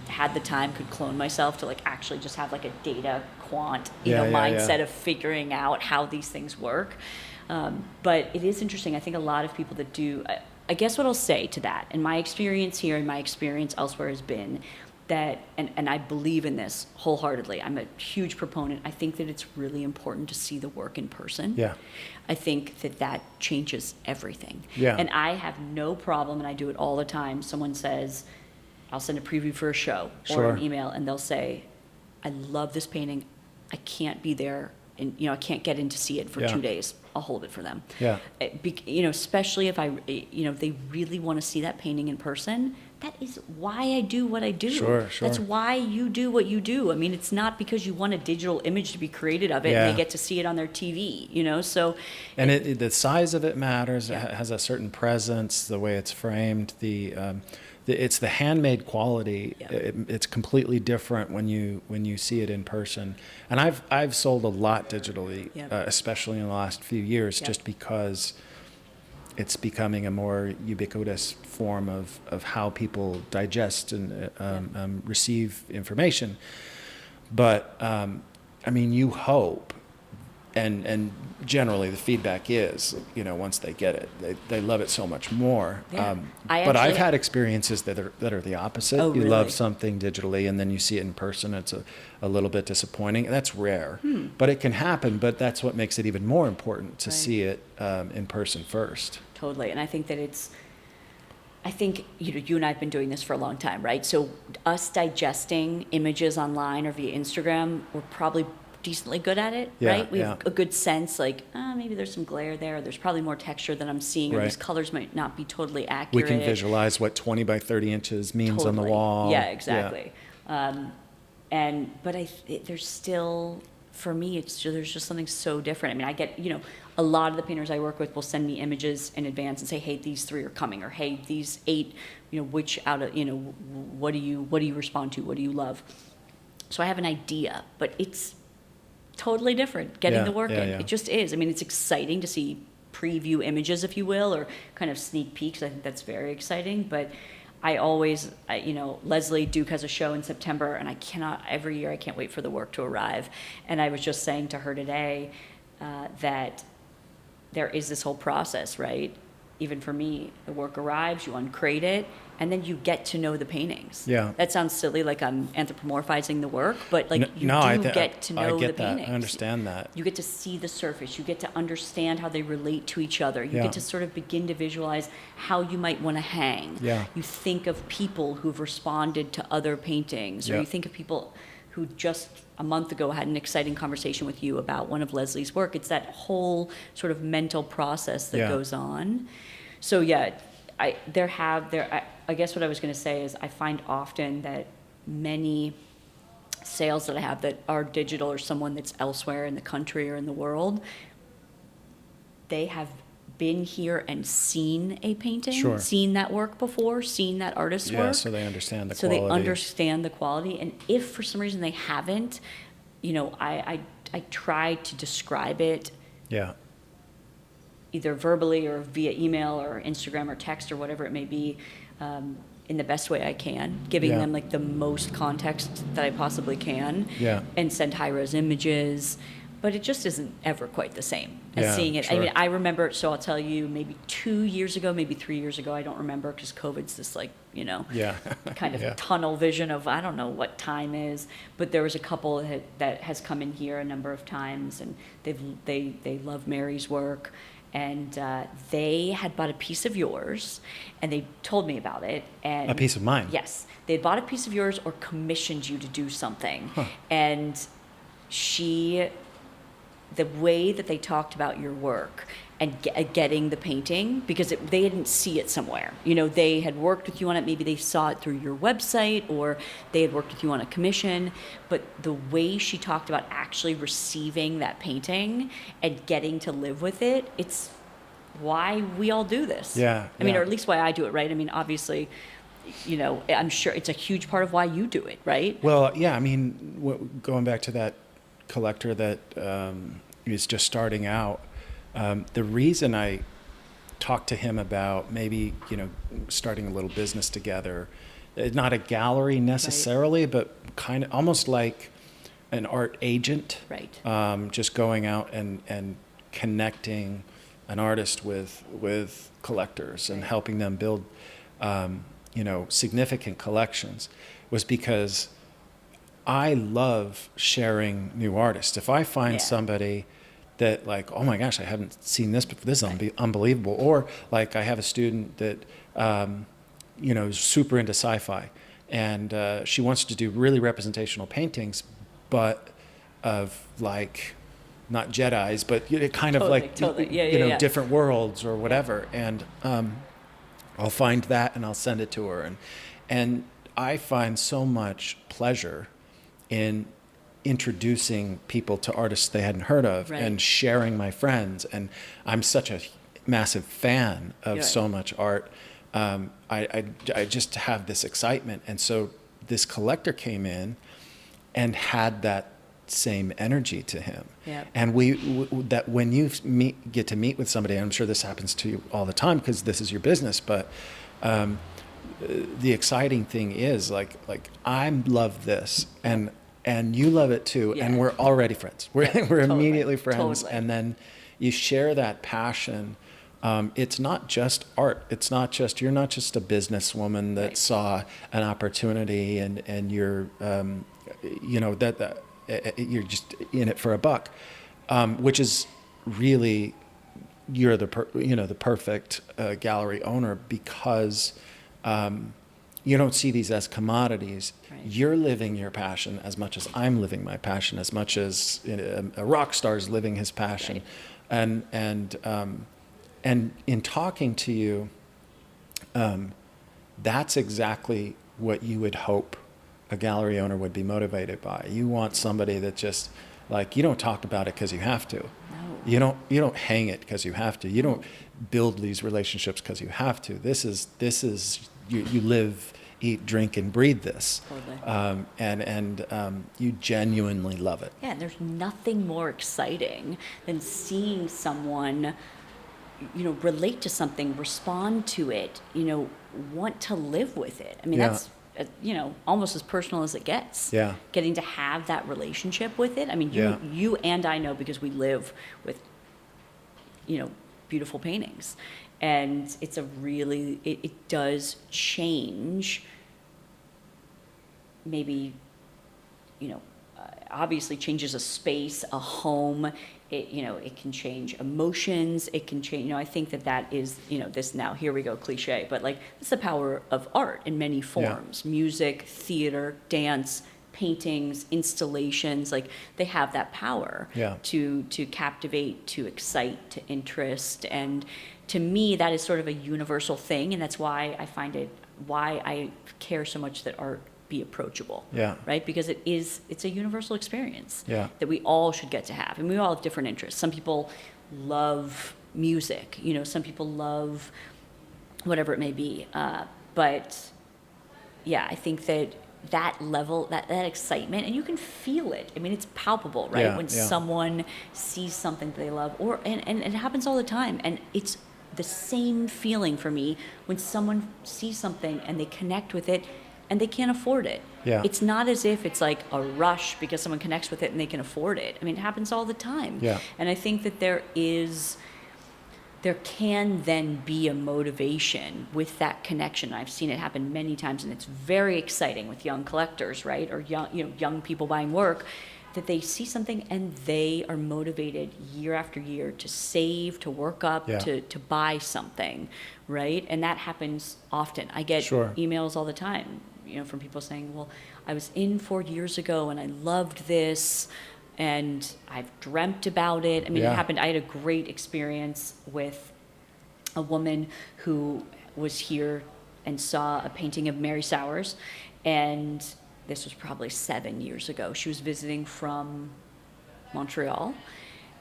had the time, could clone myself to like actually just have like a data quant, mindset of figuring out how these things work. But it is interesting. I think a lot of people that do, I guess what I'll say to that, and my experience here and my experience elsewhere has been that, and I believe in this wholeheartedly. I'm a huge proponent. I think that it's really important to see the work in person. Yeah. I think that changes everything. Yeah. And I have no problem, and I do it all the time. Someone says, I'll send a preview for a show or an email, and they'll say, I love this painting. I can't be there, and I can't get in to see it for 2 days. I'll hold it for them. Yeah. Especially if they really want to see that painting in person. That is why I do what I do. Sure. That's why you do what you do. I mean, it's not because you want a digital image to be created of it and they get to see it on their TV, So. And the size of it matters. It has a certain presence, the way it's framed, it's the handmade quality. Yeah. It's completely different when you see it in person. And I've sold a lot digitally, especially in the last few years, just because it's becoming a more ubiquitous form of how people digest and receive information. But you hope, and generally the feedback is, once they get it, they love it so much more. Yeah. But I've had experiences that are the opposite. Oh, you really? love something digitally and then you see it in person. It's a little bit disappointing. That's rare, but it can happen. But that's what makes it even more important to see it in person first. Totally. And I think that you and I have been doing this for a long time, right? So us digesting images online or via Instagram, we're probably decently good at it, right? We have a good sense, like, maybe there's some glare there. There's probably more texture than I'm seeing, or these colors might not be totally accurate. We can visualize what 20 by 30 inches means on the wall. Yeah, exactly. Yeah. But there's still, for me, there's just something so different. I mean, I get, a lot of the painters I work with will send me images in advance and say, hey, these 3 are coming, or hey, these 8, which out of, what do you respond to? What do you love? So I have an idea, but it's totally different getting the work in. It just is. I mean, it's exciting to see preview images, if you will, or kind of sneak peeks. I think that's very exciting. But I always, Leslie Duke has a show in September, and every year I can't wait for the work to arrive. And I was just saying to her today that there is this whole process, right? Even for me, the work arrives, you uncrate it, and then you get to know the paintings. Yeah. That sounds silly, like I'm anthropomorphizing the work, but like you get to know the paintings. I understand that. You get to see the surface. You get to understand how they relate to each other. You get to sort of begin to visualize how you might want to hang. Yeah. You think of people who've responded to other paintings, or you think of people who just a month ago had an exciting conversation with you about one of Leslie's work. It's that whole sort of mental process that goes on. So I guess what I was going to say is I find often that many sales that I have that are digital or someone that's elsewhere in the country or in the world, they have been here and seen a painting, seen that work before, seen that artist's work. Yeah, so they understand the quality. So they understand the quality. And if for some reason they haven't, I try to describe it either verbally or via email or Instagram or text or whatever it may be, in the best way I can, giving Yeah. them like the most context that I possibly can, Yeah. and send high-res images. But it just isn't ever quite the same as Yeah, seeing it. sure. I mean, I remember, so I'll tell you, maybe 2 years ago, maybe 3 years ago, I don't remember, because COVID's this like, Yeah. kind of Yeah. tunnel vision of I don't know what time is, but there was a couple that has come in here a number of times, and they love Mary's work, and they had bought a piece of yours, and they told me about it. And A piece of mine? Yes, they had bought a piece of yours or commissioned you to do something, and the way that they talked about your work and getting the painting, because they didn't see it somewhere. They had worked with you on it. Maybe they saw it through your website, or they had worked with you on a commission. But the way she talked about actually receiving that painting and getting to live with it, it's why we all do this. Yeah, I mean, yeah. or at least why I do it, right? I mean, obviously, I'm sure it's a huge part of why you do it, right? Well, yeah, I mean, going back to that collector that is just starting out, the reason I talked to him about maybe, starting a little business together, not a gallery necessarily, but kind of almost like an art agent, Right. just going out and connecting an artist with collectors and helping them build, significant collections, was because I love sharing new artists. If I find Yeah. somebody that like, oh my gosh, I haven't seen this before, this is unbelievable. Or like I have a student that, is super into sci-fi, and she wants to do really representational paintings, but of like, not Jedis, but kind of like, Totally. Yeah. different worlds or whatever. And I'll find that and I'll send it to her. And I find so much pleasure in introducing people to artists they hadn't heard of, Right. and sharing my friends. And I'm such a massive fan of Right. so much art. I just have this excitement. And so this collector came in and had that same energy to him. Yep. And that when you get to meet with somebody, and I'm sure this happens to you all the time because this is your business, but the exciting thing is like I love this, and you love it too, Yeah. and we're already friends. We're Yeah, we're totally, immediately friends, totally. and then you share that passion. It's not just art. It's not just, you're not just a businesswoman that Right. saw an opportunity and you're that you're just in it for a buck, which is really, you're the perfect gallery owner, because you don't see these as commodities. Right. You're living your passion as much as I'm living my passion, as much as a rock star is living his passion. Right. And in talking to you, that's exactly what you would hope a gallery owner would be motivated by. You want somebody that just, like, you don't talk about it because you have to. No. You don't hang it because you have to. You don't build these relationships because you have to. This is you live, eat, drink, and breathe this. Totally. And you genuinely love it. Yeah, and there's nothing more exciting than seeing someone, relate to something, respond to it, want to live with it. I mean, Yeah. that's, almost as personal as it gets. Yeah. Getting to have that relationship with it. I mean, Yeah. you and I know, because we live with, beautiful paintings. And it's it does change, maybe, obviously changes a space, a home. It can change emotions. It can change, I think that is, this, now here we go, cliche, but like, it's the power of art in many forms. Yeah. Music, theater, dance, paintings, installations, like they have that power. Yeah. to captivate, to excite, to interest. And to me, that is sort of a universal thing. And that's why why I care so much that art be approachable. Yeah. Right? Because it's a universal experience. Yeah. That we all should get to have. And we all have different interests. Some people love music, some people love whatever it may be. But yeah, I think that that level, that excitement, and you can feel it. I mean, it's palpable, right? Yeah, When yeah. someone sees something that they love, and it happens all the time. And it's the same feeling for me when someone sees something and they connect with it and they can't afford it. Yeah. It's not as if it's like a rush because someone connects with it and they can afford it. I mean, it happens all the time. Yeah. And I think that there can then be a motivation with that connection. I've seen it happen many times, and it's very exciting with young collectors, right? Or young people buying work, that they see something and they are motivated year after year to save, to work up, Yeah. to buy something, right? And that happens often. I get Sure. emails all the time, from people saying, well, I was in 4 years ago and I loved this, and I've dreamt about it. I mean, Yeah. it happened. I had a great experience with a woman who was here and saw a painting of Mary Sowers, and this was probably 7 years ago. She was visiting from Montreal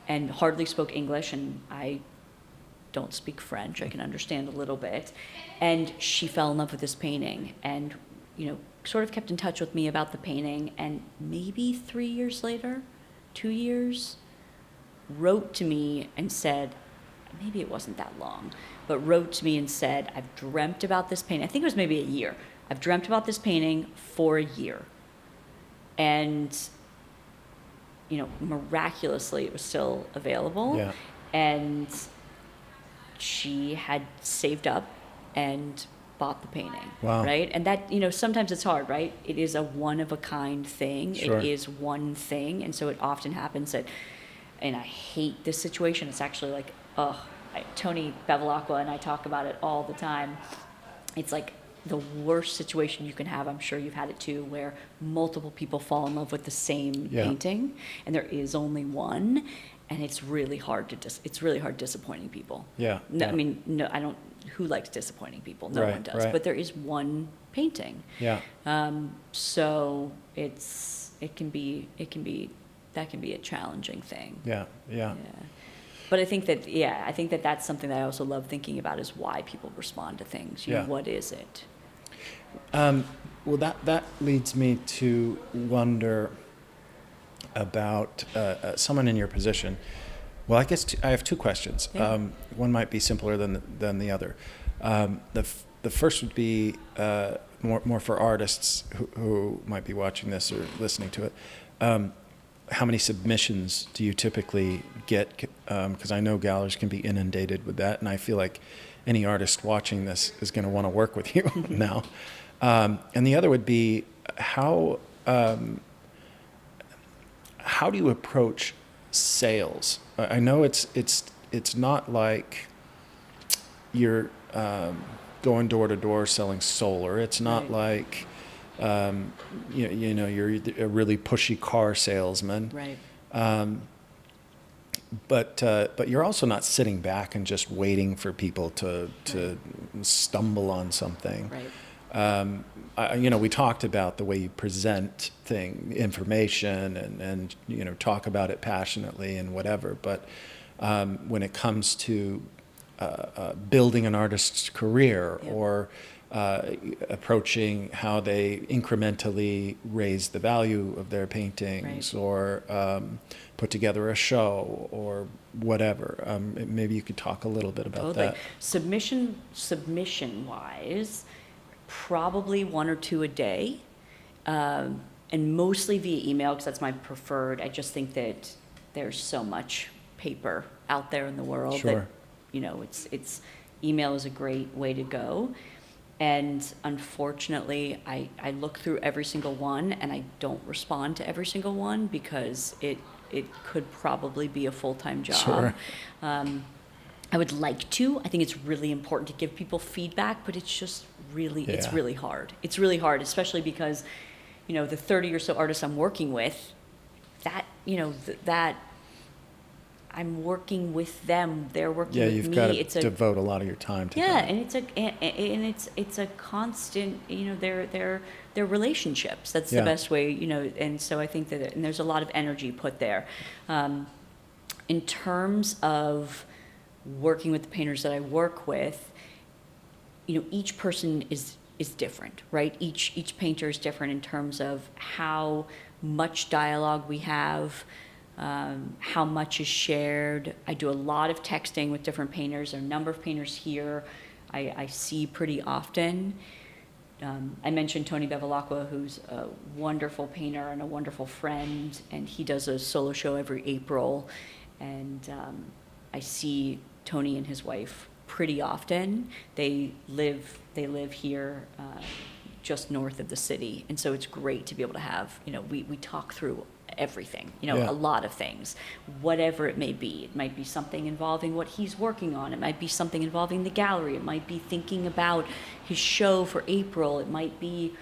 and hardly spoke English, and I don't speak French. I can understand a little bit. And she fell in love with this painting and, sort of kept in touch with me about the painting. And maybe 3 years later, 2 years, wrote to me and said, maybe it wasn't that long, but wrote to me and said, I've dreamt about this painting. I think it was maybe a year. I've dreamt about this painting for a year. And, miraculously, it was still available. Yeah. And she had saved up and bought the painting. Wow. Right? And that, sometimes it's hard, right? It is a one-of-a-kind thing. Sure. It is one thing. And so it often happens that, and I hate this situation, it's actually like, Tony Bevilacqua and I talk about it all the time. It's like the worst situation you can have. I'm sure you've had it too, where multiple people fall in love with the same Yeah. painting, and there is only one, and it's really hard disappointing people. Yeah. No, Yeah. I mean, no, I don't. Who likes disappointing people? No Right, one does. right. But there is one painting. Yeah. So it can be a challenging thing. Yeah. Yeah. Yeah. But I think that that's something that I also love thinking about, is why people respond to things. Yeah. What is it? Well, that leads me to wonder about someone in your position. Well, I guess I have two questions. Yeah. One might be simpler than the other. The first would be more for artists who might be watching this or listening to it. How many submissions do you typically get? Because I know galleries can be inundated with that, and I feel like any artist watching this is going to want to work with you now. And the other would be how do you approach sales? I know it's not like you're going door to door selling solar. It's not Right. like you're a really pushy car salesman. Right. But you're also not sitting back and just waiting for people to stumble on something. Right. We talked about the way you present information and talk about it passionately and whatever. But when it comes to building an artist's career Yeah. or approaching how they incrementally raise the value of their paintings, Right. or put together a show or whatever. Maybe you could talk a little bit about that. Submission wise, probably one or two a day, and mostly via email, because that's my preferred. I just think that there's so much paper out there in the world Sure. that it's email is a great way to go. And unfortunately, I look through every single one, and I don't respond to every single one because it could probably be a full-time job. Sure. I would like to. I think it's really important to give people feedback, but it's just it's Yeah. really hard. It's really hard, especially because, the 30 or so artists I'm working with, that I'm working with them. They're working Yeah, with you've me. got to It's a devote a lot of your time to yeah, that. and it's a constant, they're relationships. That's Yeah. the best way, and so I think that, and there's a lot of energy put there. In terms of working with the painters that I work with, each person is is different, right? Each painter is different in terms of how much dialogue we have, how much is shared. I do a lot of texting with different painters. There are a number of painters here I see pretty often. I mentioned Tony Bevilacqua, who's a wonderful painter and a wonderful friend, and he does a solo show every April. And I see Tony and his wife pretty often. They live here just north of the city, and so it's great to be able to have, we talk through everything, Yeah. a lot of things, whatever it may be. It might be something involving what he's working on. It might be something involving the gallery. It might be thinking about his show for April. It might be,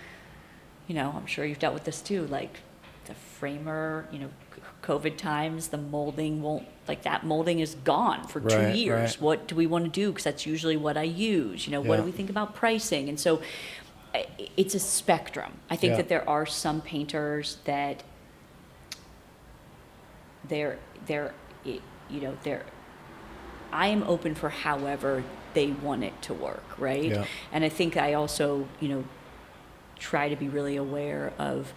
I'm sure you've dealt with this too, like the framer, COVID times, the molding won't, that molding is gone for 2 Right, years. right. What do we want to do? Because that's usually what I use. What Yeah. do we think about pricing? And so it's a spectrum. I think Yeah. that there are some painters that they're I am open for however they want it to work, right? Yeah. And I think I also, try to be really aware of,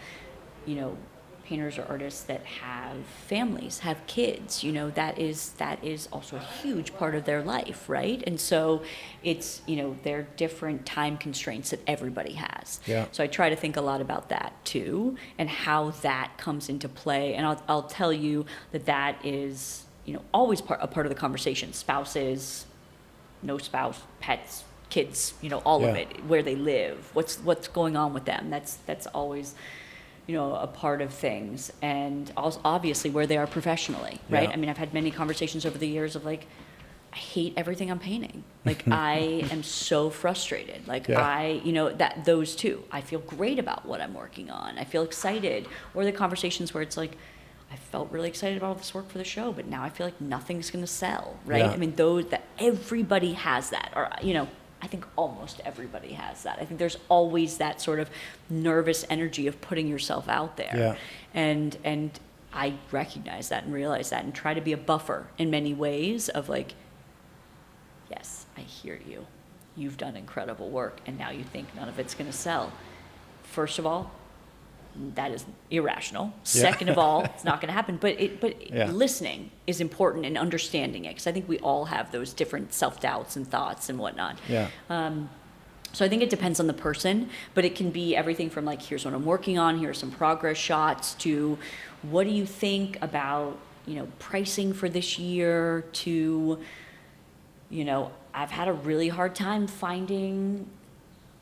painters or artists that have families, have kids, that is also a huge part of their life, right? And so it's, there are different time constraints that everybody has. Yeah. So I try to think a lot about that too, and how that comes into play. And I'll tell you that is, always a part of the conversation. Spouses, no spouse, pets, kids, all of Yeah. it, where they live, what's going on with them. That's always, a part of things, and also obviously where they are professionally, right? Yeah. I mean, I've had many conversations over the years of I hate everything I'm painting. I am so frustrated. Yeah. Those two. I feel great about what I'm working on. I feel excited. Or the conversations where it's I felt really excited about all this work for the show, but now I feel like nothing's going to sell, right? Yeah. I mean, everybody has that, or I think almost everybody has that. I think there's always that sort of nervous energy of putting yourself out there. Yeah. And I recognize that and realize that and try to be a buffer in many ways of yes, I hear you. You've done incredible work, and now you think none of it's going to sell. First of all, that is irrational. Yeah. Second of all, it's not going to happen. But Yeah. listening is important, and understanding it, because I think we all have those different self-doubts and thoughts and whatnot. Yeah. So I think it depends on the person, but it can be everything from here's what I'm working on, here's some progress shots, to what do you think about, pricing for this year, to, I've had a really hard time finding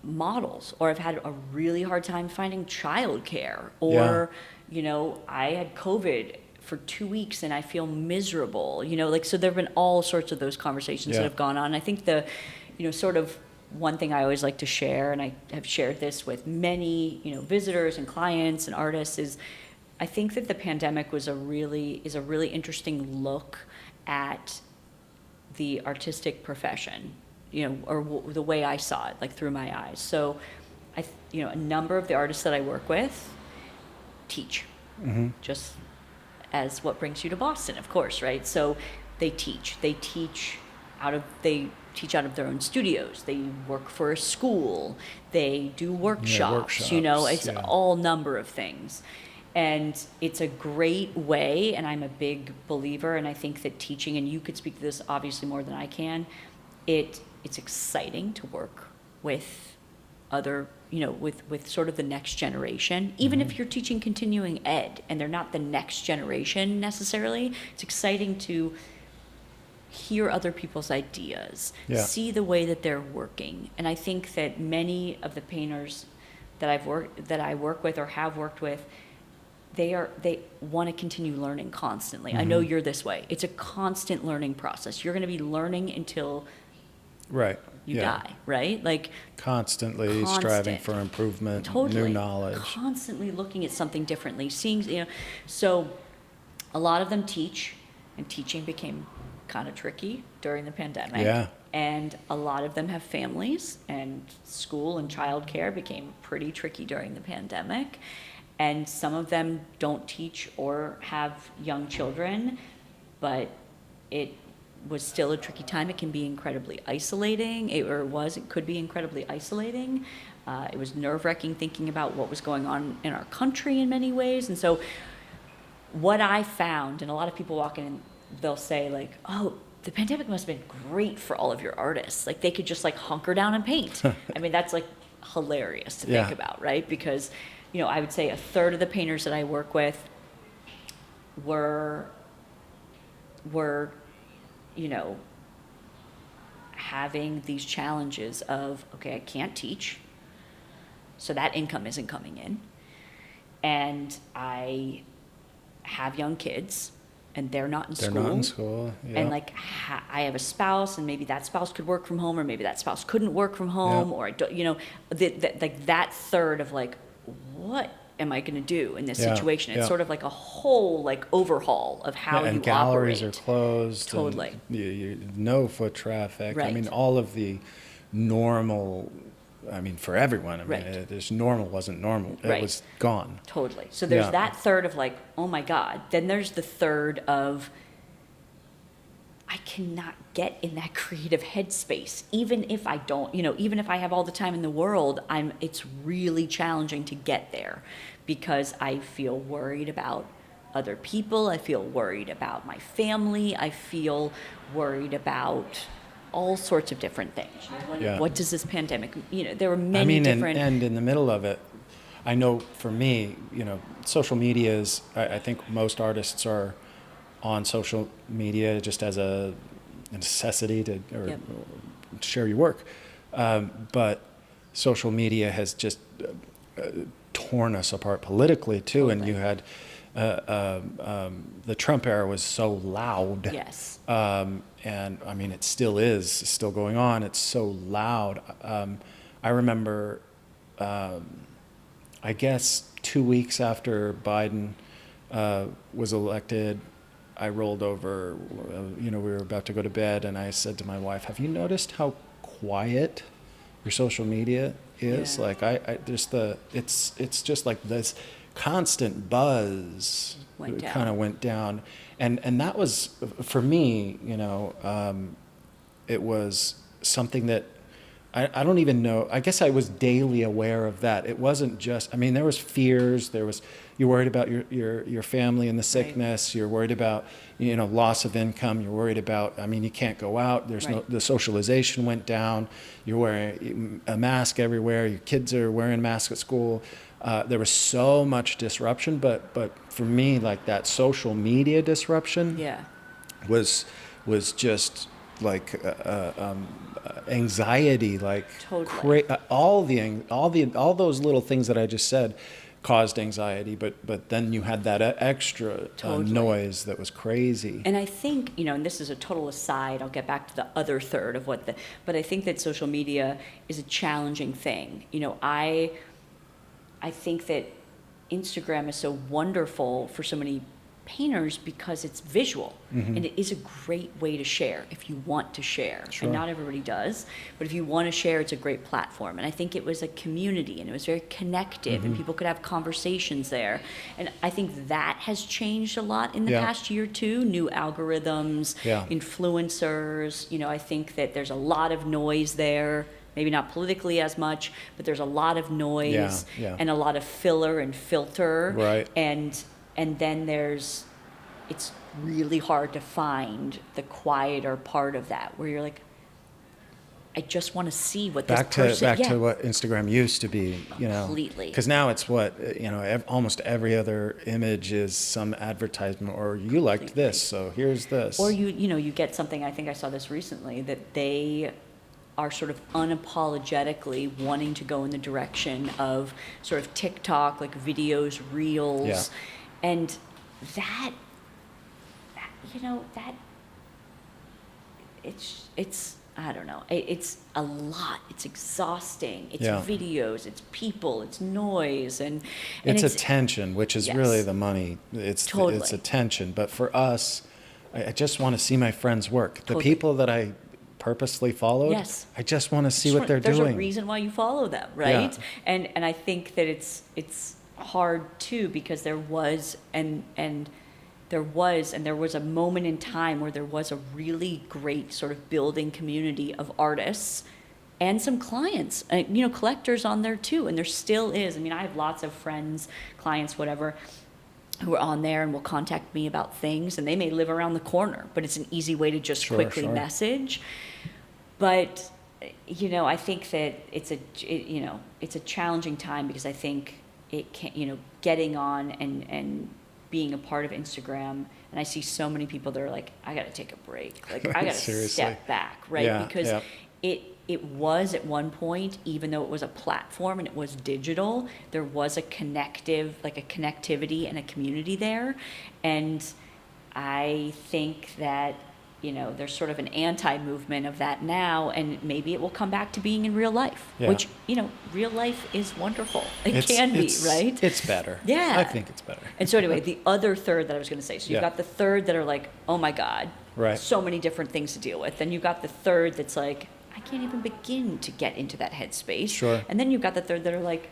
models, or I've had a really hard time finding childcare, or, I had COVID for 2 weeks and I feel miserable, so there've been all sorts of those conversations Yeah. that have gone on. I think the, sort of one thing I always like to share, and I have shared this with many, visitors and clients and artists, is I think that the pandemic is a really interesting look at the artistic profession, the way I saw it, through my eyes. So, a number of the artists that I work with teach, just as what brings you to Boston, of course, right? So they teach. They teach out of their own studios. They work for a school. They do workshops. It's yeah. all number of things. And it's a great way, and I'm a big believer, and I think that teaching, and you could speak to this obviously more than I can, it's exciting to work with other, with sort of the next generation. Even if you're teaching continuing ed and they're not the next generation necessarily, it's exciting to hear other people's ideas, Yeah. see the way that they're working. And I think that many of the painters that I work with or have worked with, they want to continue learning constantly. I know you're this way. It's a constant learning process. You're going to be learning until Right. you Yeah. die, right? Constantly striving Constant. for improvement, Totally. new knowledge. Constantly looking at something differently, seeing, so a lot of them teach, and teaching became kind of tricky during the pandemic. Yeah. And a lot of them have families, and school and childcare became pretty tricky during the pandemic. And some of them don't teach or have young children, but was still a tricky time. It can be incredibly isolating, it could be incredibly isolating. It was nerve-wracking thinking about what was going on in our country in many ways. And so what I found, and a lot of people walk in and they'll say like, oh, the pandemic must have been great for all of your artists. Like they could just like hunker down and paint. I mean, that's like hilarious to think about, right? Because, you know, I would say a third of the painters that I work with were, you know, having these challenges of, okay, I can't teach, so that income isn't coming in. And I have young kids, and they're not in school. They're not in school, yeah. And like, I have a spouse, and maybe that spouse could work from home, or maybe that spouse couldn't work from home, or I don't, you know, like that third of like, what am I going to do in this situation? It's sort of like a whole like overhaul of how you operate. And galleries are closed. Totally. And no foot traffic. Right. I mean, all of the normal. I mean, for everyone. I mean, this normal wasn't normal. It was gone. Totally. So there's that third of like, oh my God. Then there's the third of, I cannot get in that creative headspace. Even if I don't, you know, even if I have all the time in the world, it's really challenging to get there because I feel worried about other people. I feel worried about my family. I feel worried about all sorts of different things. What does this pandemic, you know, there were many different. And in the middle of it, I know for me, you know, social media is, I think most artists are on social media just as a necessity to share your work. But social media has just torn us apart politically too. And you had the Trump era was so loud. Yes. And I mean, it still is still going on. It's so loud. I remember, I guess 2 weeks after Biden was elected, I rolled over, you know, we were about to go to bed, and I said to my wife, have you noticed how quiet your social media is? Like I just it's just like this constant buzz kind of went down. And that was, for me, you know, it was something that I don't even know. I guess I was daily aware of that. It wasn't just, I mean, there was fears. You're worried about your family and the sickness. Right. You're worried about, you know, loss of income. You're worried about, I mean, you can't go out. The socialization went down. You're wearing a mask everywhere. Your kids are wearing masks at school. There was so much disruption, but for me, like that social media disruption was just like anxiety, like all those little things that I just said caused anxiety, but then you had that extra noise that was crazy. And I think, you know, and this is a total aside, I'll get back to the other third of but I think that social media is a challenging thing. You know, I think that Instagram is so wonderful for so many painters because it's visual, and it is a great way to share if you want to share. And not everybody does, but if you want to share, it's a great platform. And I think it was a community, and it was very connective, and people could have conversations there. And I think that has changed a lot in the past year too. New algorithms, influencers. You know, I think that there's a lot of noise there. Maybe not politically as much, but there's a lot of noise and a lot of filler and filter. Right. And then it's really hard to find the quieter part of that, where you're like, I just want to see what this person... Back to what Instagram used to be, you know. Completely. Because now it's what, you know, almost every other image is some advertisement, or you liked this, so here's this. Or you know, you get something, I think I saw this recently, that they are sort of unapologetically wanting to go in the direction of sort of TikTok, like videos, reels. And that, you know, it's I don't know. It's a lot. It's exhausting. It's videos. It's people. It's noise, and it's attention, which is really the money. It's attention. But for us, I just want to see my friends' work. The people that I purposely followed. I just want to see what they're doing. There's a reason why you follow them, right? And I think that it's hard too, because there was and there was a moment in time where there was a really great sort of building community of artists and some clients, collectors on there too. And there still is. I mean, I have lots of friends, clients, whatever, who are on there and will contact me about things, and they may live around the corner, but it's an easy way to just quickly message. But, I think that it's a challenging time, because I think it can, getting on and being a part of Instagram, and I see so many people that are like, I got to take a break. Like, I got to step back, right? Yeah, because it was at one point, even though it was a platform and it was digital, there was a connectivity and a community there. And I think that, there's sort of an anti-movement of that now, and maybe it will come back to being in real life, which, real life is wonderful. It can be, right? It's better. Yeah. I think it's better. And so anyway, the other third that I was going to say, so you've got the third that are like, oh my God, so many different things to deal with. Then you've got the third that's like, I can't even begin to get into that headspace. Sure. And then you've got the third that are like,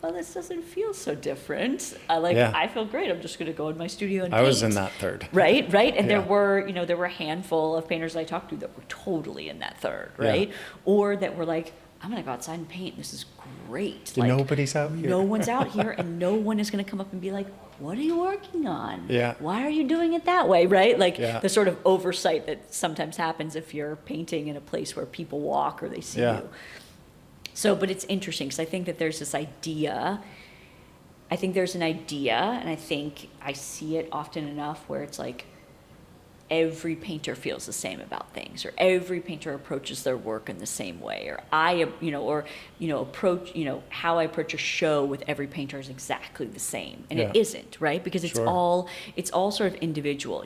well, this doesn't feel so different. I feel great. I'm just going to go in my studio and paint. I was in that third. Right. And there were a handful of painters I talked to that were totally in that third, right? Yeah. Or that were like, I'm going to go outside and paint. This is great. Nobody's out here. No one's out here, and no one is going to come up and be like, what are you working on? Yeah. Why are you doing it that way, right? The sort of oversight that sometimes happens if you're painting in a place where people walk or they see you. So, but it's interesting, because I think that there's this idea. I think there's an idea, and I think I see it often enough where it's like every painter feels the same about things, or every painter approaches their work in the same way, or how I approach a show with every painter is exactly the same, and it isn't, right? Because it's all sort of individual.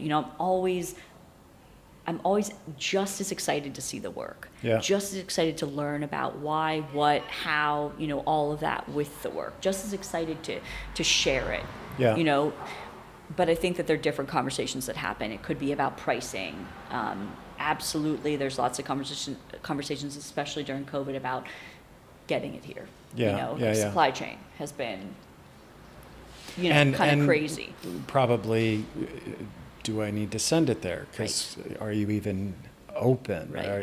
I'm always just as excited to see the work, just as excited to learn about why, what, how, all of that with the work, just as excited to share it, But I think that there are different conversations that happen. It could be about pricing. Absolutely, there's lots of conversations, especially during COVID, about getting it here. The supply chain has been, kind of crazy. Probably, do I need to send it there? Because are you even open? Right. Or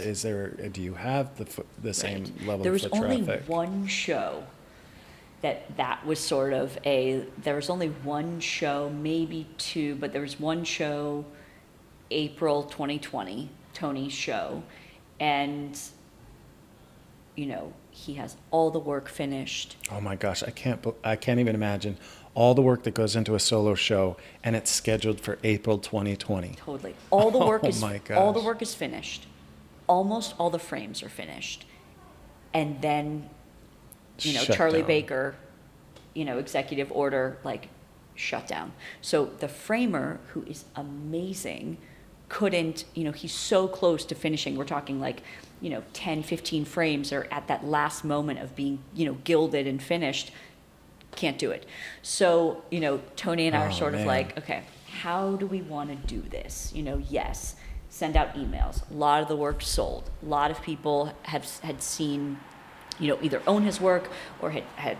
do you have the same level there of foot was only traffic? one show that was sort of there was only one show, maybe two, but there was one show, April 2020, Tony's show, and he has all the work finished. Oh my gosh, I can't even imagine all the work that goes into a solo show, and it's scheduled for April 2020. Totally. All the work my gosh. Is finished. Almost all the frames are finished. And then Shut Charlie down. Baker, executive order, shut down. So the framer, who is amazing, couldn't, he's so close to finishing. We're talking 10, 15 frames are at that last moment of being, gilded and finished. Can't do it. So, Tony and I are sort of like, okay, how do we want to do this? Yes, send out emails. A lot of the work sold. A lot of people had seen, either own his work or had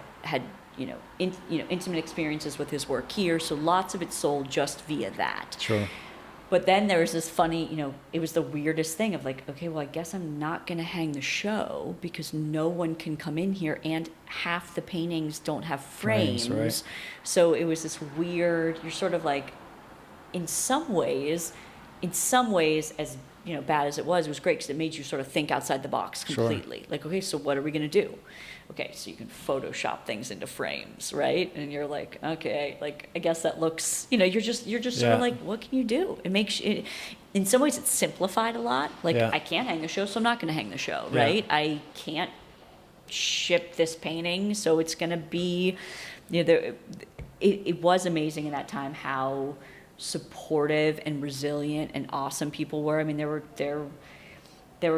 intimate experiences with his work here. So lots of it sold just via that. Sure. But then there was this funny, it was the weirdest thing of okay, well, I guess I'm not going to hang the show because no one can come in here, and half the paintings don't have frames. Right. So it was this weird, you're sort of in some ways, as bad as it was great because it made you sort of think outside the box completely. Sure. Okay, so what are we going to do? Okay, so you can Photoshop things into frames, right? And you're like, okay, I guess that looks, you're just sort of what can you do? It makes it, in some ways it's simplified a lot. I can't hang the show, so I'm not going to hang the show, right? I can't ship this painting, so it's going to be, it was amazing in that time how supportive and resilient and awesome people were. I mean, there were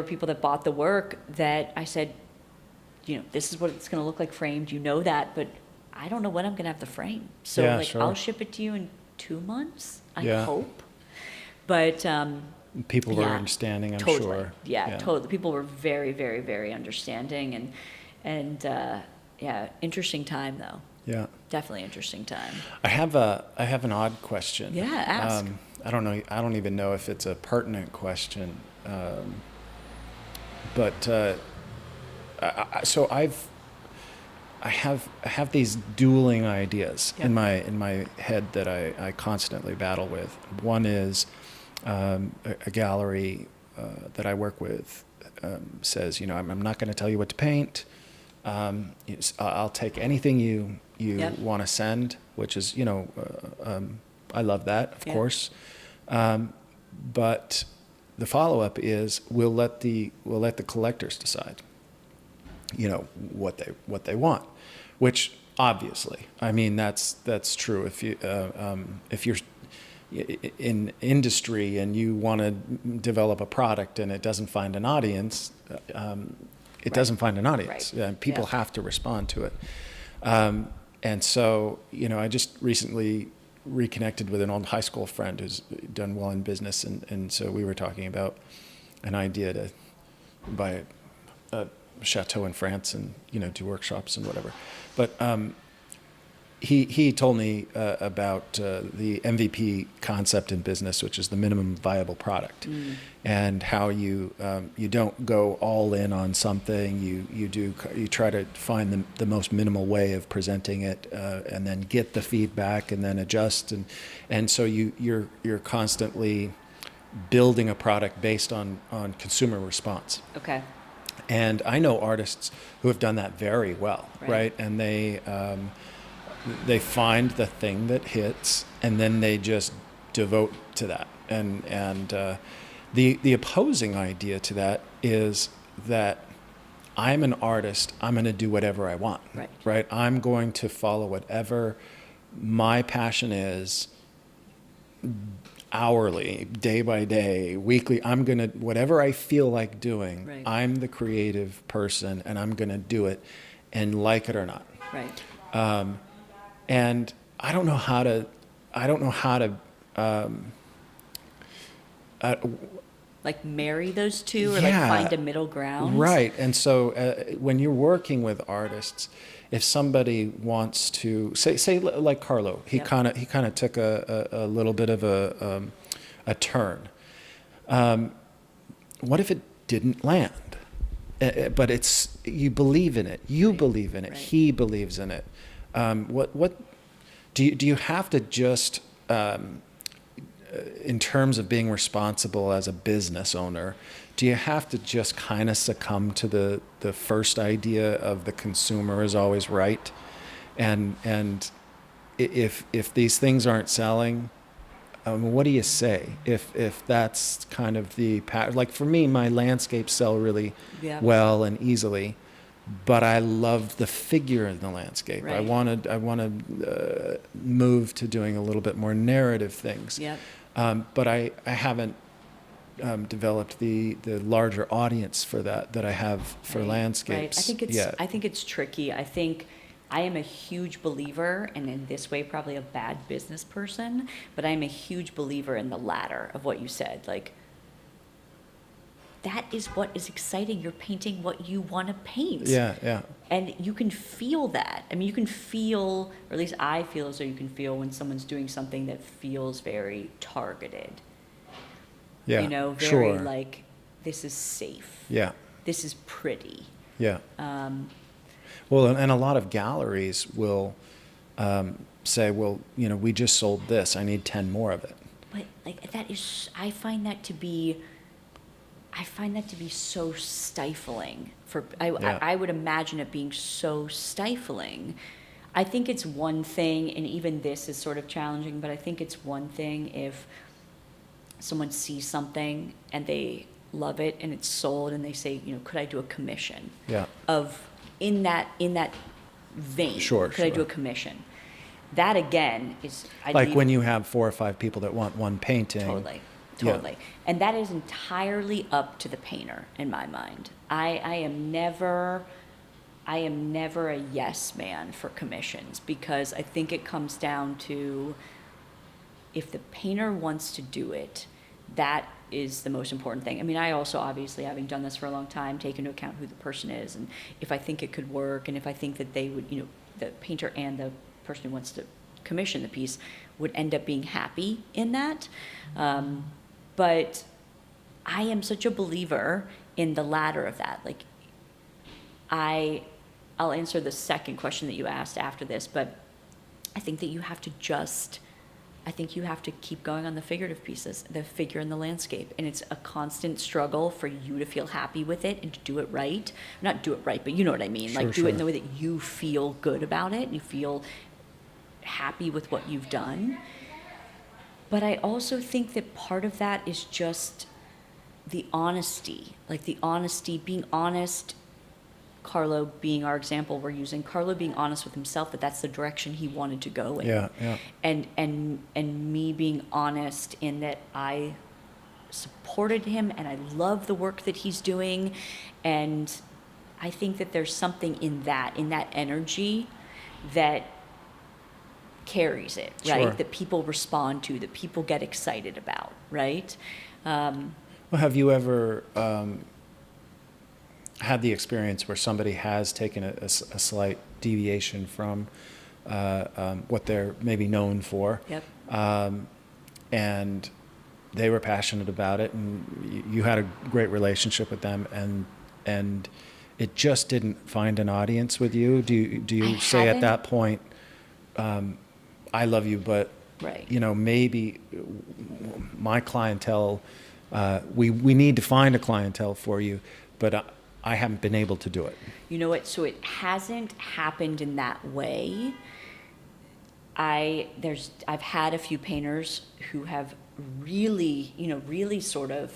people that bought the work that I said, this is what it's going to look like framed. That, but I don't know when I'm going to have the frame. So sure. I'll ship it to you in 2 months. I hope. But people were understanding, I'm totally. sure. Yeah, totally. People were very, very, very understanding, and interesting time though. Yeah. Definitely interesting time. I have an odd question. Yeah, ask. I don't know. I don't even know if it's a pertinent question. But so I have these dueling ideas Yep. in my head that I constantly battle with. One is a gallery that I work with says, I'm not going to tell you what to paint. I'll take anything you Yep. want to send, which is I love that, of Yeah. course. But the follow up is we'll let the collectors decide, what they want, which obviously, I mean, that's true. If you're in industry and you want to develop a product and it doesn't find an audience, it doesn't find an audience. Right. People Yeah. have to respond to it. And so, I just recently reconnected with an old high school friend who's done well in business. And so we were talking about an idea to buy a chateau in France and, do workshops and whatever. But he told me about the MVP concept in business, which is the minimum viable product, and how you don't go all in on something. You try to find the most minimal way of presenting it, and then get the feedback and then adjust, and so you're constantly building a product based on consumer response. Okay. And I know artists who have done that very well, right? And they find the thing that hits, and then they just devote to that. And the opposing idea to that is that I'm an artist. I'm going to do whatever I want. Right. I'm going to follow whatever my passion is, hourly, day by day, weekly. I'm going to, whatever I feel like doing, Right. I'm the creative person and I'm going to do it, and like it or not. Right. And I don't know how to Like marry those two, or yeah, like find a middle ground. Right. And so when you're working with artists, if somebody wants to say like Carlo, he Yep. kind of took a little bit of a turn. What if it didn't land? But you believe in it. You believe in it. Right. He believes in it. What do you have to just in terms of being responsible as a business owner, do you have to just kind of succumb to the first idea of the consumer is always right, and if these things aren't selling, what do you say if that's kind of the like for me, my landscapes sell really Yep. well and easily, but I loved the figure in the landscape. Right. I want to move to doing a little bit more narrative things. Yep. But I haven't developed the larger audience for that I have for Right. landscapes. Right. I think it's tricky. I think I am a huge believer, and in this way probably a bad business person, but I'm a huge believer in the latter of what you said. Like, that is what is exciting. You're painting what you want to paint. Yeah. And you can feel that. I mean, you can feel, or at least I feel as though you can feel when someone's doing something that feels very targeted. Yeah. Very sure. like, this is safe. Yeah. This is pretty. Yeah. Well, and a lot of galleries will say, well, we just sold this. I need 10 more of it. But like that is, I find that to be so stifling. I would imagine it being so stifling. I think it's one thing, and even this is sort of challenging, but I think it's one thing if someone sees something and they love it and it's sold and they say, could I do a commission? Yeah. In that vein. Sure. Could I do a commission? That again is when you have 4 or 5 people that want one painting. Totally. Yeah. And that is entirely up to the painter in my mind. I am never a yes man for commissions, because I think it comes down to, if the painter wants to do it, that is the most important thing. I mean, I also, obviously, having done this for a long time, take into account who the person is, and if I think it could work, and if I think that they would, you know, the painter and the person who wants to commission the piece would end up being happy in that. But I am such a believer in the latter of that. Like, I'll answer the second question that you asked after this, but I think that you have to keep going on the figurative pieces, the figure in the landscape. And it's a constant struggle for you to feel happy with it and to do it right. Not do it right, but you know what I mean. Sure, like, do sure. it in the way that you feel good about it and you feel happy with what you've done. But I also think that part of that is just the honesty. Like, the honesty, being honest. Carlo being our example we're using, Carlo being honest with himself that that's the direction he wanted to go in. Yeah, yeah. And me being honest in that I supported him and I love the work that he's doing. And I think that there's something in that energy that carries it, right? Sure. That people respond to, that people get excited about, right? Well, have you ever had the experience where somebody has taken a slight deviation from what they're maybe known for? Yep. And they were passionate about it, and you had a great relationship with them, and it just didn't find an audience with you? Do you say at that point, I love you, but Right. you know, maybe my clientele, we need to find a clientele for you, but I haven't been able to do it. You know what? So it hasn't happened in that way. I've had a few painters who have really sort of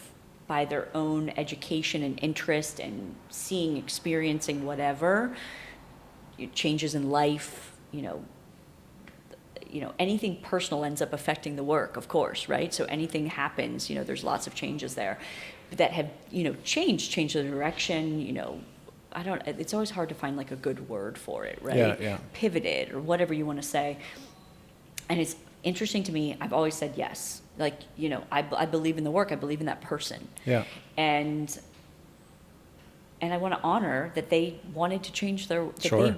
by their own education and interest and experiencing whatever, changes in life, anything personal ends up affecting the work, of course, right? So anything happens, there's lots of changes there that have, changed the direction, it's always hard to find like a good word for it, right? Yeah. Pivoted or whatever you want to say. And it's interesting to me, I've always said yes. Like, I believe in the work, I believe in that person. Yeah. And I want to honor that they wanted to change they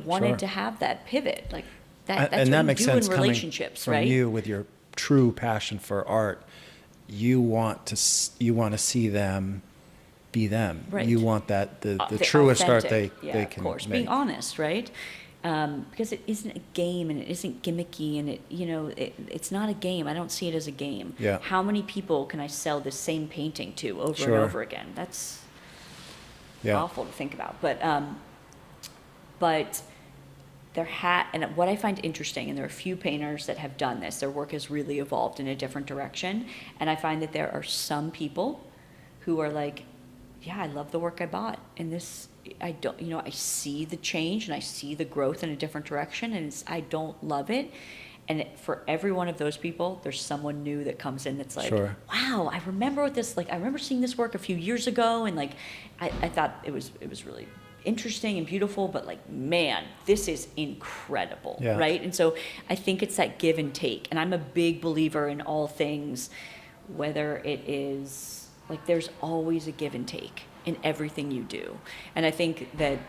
wanted to have that pivot. Like, that's and what that you makes do sense in relationships, coming from right? you with your true passion for art. You want to see them be them. Right. You want that the The truest art authentic, they can of course, make. being honest, right? Because it isn't a game and it isn't gimmicky and it's not a game. I don't see it as a game. Yeah. How many people can I sell the same painting to over Sure. and over again? That's Yeah. awful to think about. But and what I find interesting, and there are a few painters that have done this, their work has really evolved in a different direction. And I find that there are some people who are like, yeah, I love the work I bought. And this, I don't, I see the change and I see the growth in a different direction, and I don't love it. And for every one of those people, there's someone new that comes in that's like, Sure. wow, I remember I remember seeing this work a few years ago, and like, I thought it was really interesting and beautiful, but like, man, this is incredible, Yeah. right? And so I think it's that give and take. And I'm a big believer in all things, whether it is, like, there's always a give and take in everything you do. And I think that,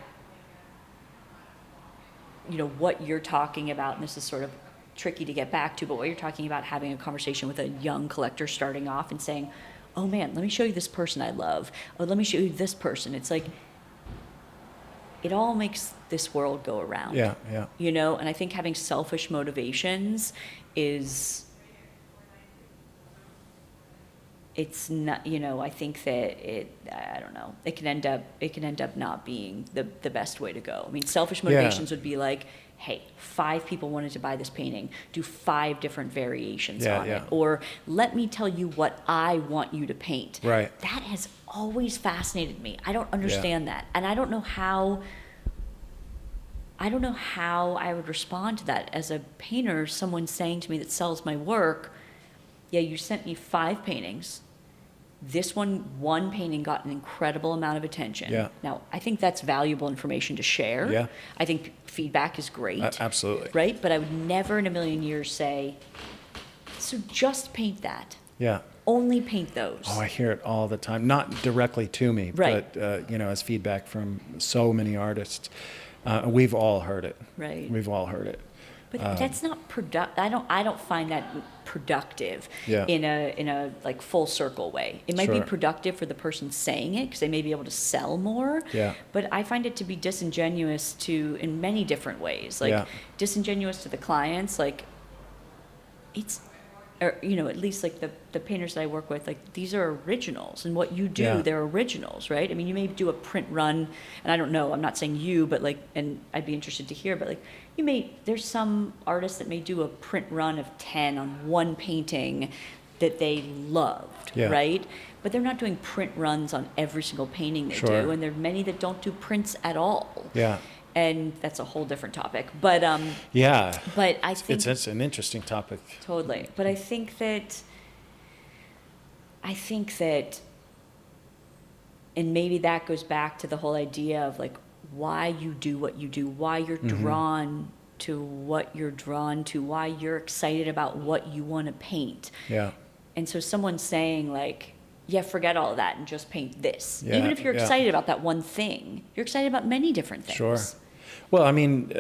what you're talking about, and this is sort of tricky to get back to, but what you're talking about, having a conversation with a young collector starting off and saying, oh man, let me show you this person I love. Oh, let me show you this person. It's like, it all makes this world go around. Yeah. And I think having selfish motivations it's not, I think that I don't know, it can end up not being the best way to go. I mean, selfish motivations would be like, hey, 5 people wanted to buy this painting, do 5 different variations on it. Or let me tell you what I want you to paint. Right. That has always fascinated me. I don't understand that. And I don't know how I would respond to that as a painter, someone saying to me that sells my work, yeah, you sent me 5 paintings. This one painting got an incredible amount of attention. Yeah. Now, I think that's valuable information to share. Yeah. I think feedback is great. Absolutely. Right? But I would never in a million years say, so just paint that. Yeah. only paint those. Oh, I hear it all the time. Not directly to me, Right. but as feedback from so many artists. We've all heard it. Right. We've all heard it. But that's not I don't find that productive Yeah. in a like full circle way. It might be Sure. productive for the person saying it because they may be able to sell more. Yeah. But I find it to be disingenuous in many different ways. Like Yeah. disingenuous to the clients, like it's, or at least like the painters that I work with, like these are originals, and what you do, Yeah. they're originals, right? I mean, you may do a print run, and I don't know, I'm not saying you, but like, and I'd be interested to hear, but like there's some artists that may do a print run of 10 on one painting that they loved, Yeah. right? But they're not doing print runs on every single painting they Sure. do, and there are many that don't do prints at all. Yeah. And that's a whole different topic. But Yeah. but I think It's an interesting topic. totally. But I think that, and maybe that goes back to the whole idea of like why you do what you do, why you're drawn to what you're drawn to, why you're excited about what you want to paint. Yeah. And so someone saying like, yeah, forget all of that and just paint this. Yeah, Even if you're yeah. excited about that one thing, you're excited about many different things. Sure. Well, I mean,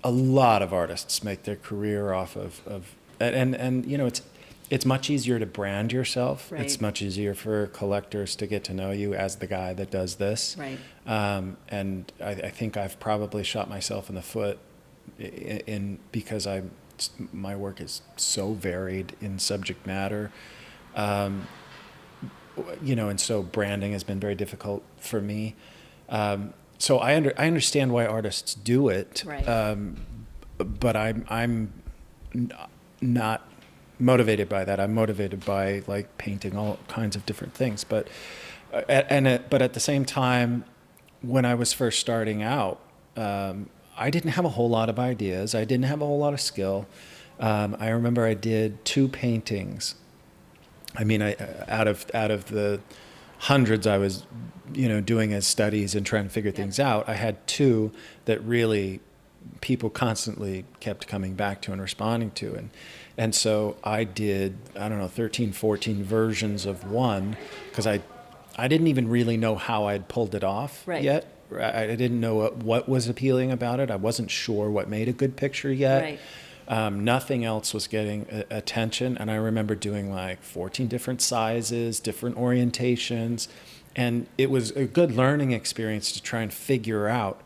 a lot of artists make their career off of and it's much easier to brand yourself. Right. It's much easier for collectors to get to know you as the guy that does this. Right. And I think I've probably shot myself in the foot because my work is so varied in subject matter. And so branding has been very difficult for me. So I understand why artists do it, Right. but I'm not motivated by that. I'm motivated by like painting all kinds of different things. But at the same time, when I was first starting out, I didn't have a whole lot of ideas. I didn't have a whole lot of skill. I remember I did 2 paintings. I mean, out of the hundreds I was, doing as studies and trying to figure things out, I had 2 that really people constantly kept coming back to and responding to. And so I did, 13, 14 versions of one because I didn't even really know how I'd pulled it off yet. I didn't know what was appealing about it. I wasn't sure what made a good picture yet. Right. Nothing else was getting attention. And I remember doing like 14 different sizes, different orientations. And it was a good learning experience to try and figure out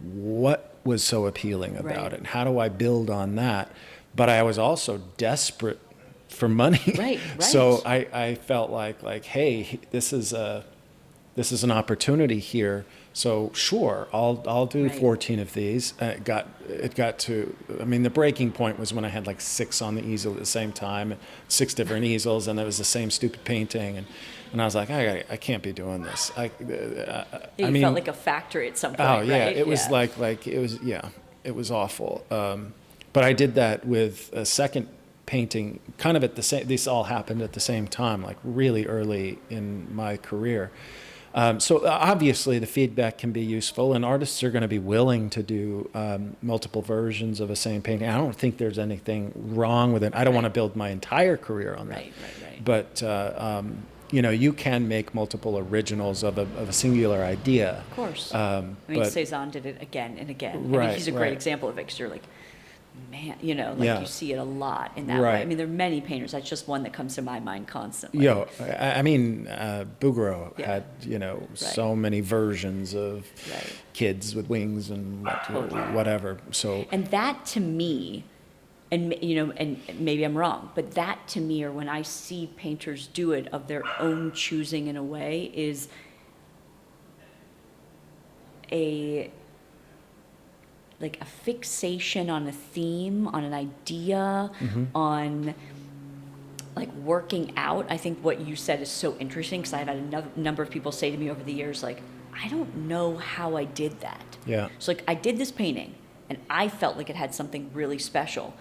what was so appealing about it and how do I build on that. But I was also desperate for money. Right. So I felt like, hey, this is an opportunity here. So sure, I'll do 14 of these. It got to, I mean, the breaking point was when I had like 6 on the easel at the same time, 6 different easels, and it was the same stupid painting, and I was like, I can't be doing this. You felt like a factory at some point. Oh yeah, right? it was it was awful. But I did that with a second painting, kind of at the same. These all happened at the same time, like really early in my career. So obviously the feedback can be useful, and artists are going to be willing to do multiple versions of a same painting. I don't think there's anything wrong with it. I don't want to build my entire career on that. Right. But you can make multiple originals of a singular idea. Of course. But Cezanne did it again and again. I Right, mean, he's a great right. example of it because you're like, man, Yeah. you see it a lot in that way. Right. I mean, there are many painters. That's just one that comes to my mind constantly. I mean, Bouguereau Yeah. had, so many versions of Right. kids with wings and Totally. whatever. So And that to me, and and maybe I'm wrong, but that to me, or when I see painters do it of their own choosing in a way, is a fixation on a theme, on an idea, on like working out. I think what you said is so interesting because I've had a number of people say to me over the years, like, I don't know how I did that. Yeah. So like I did this painting and I felt like it had something really special.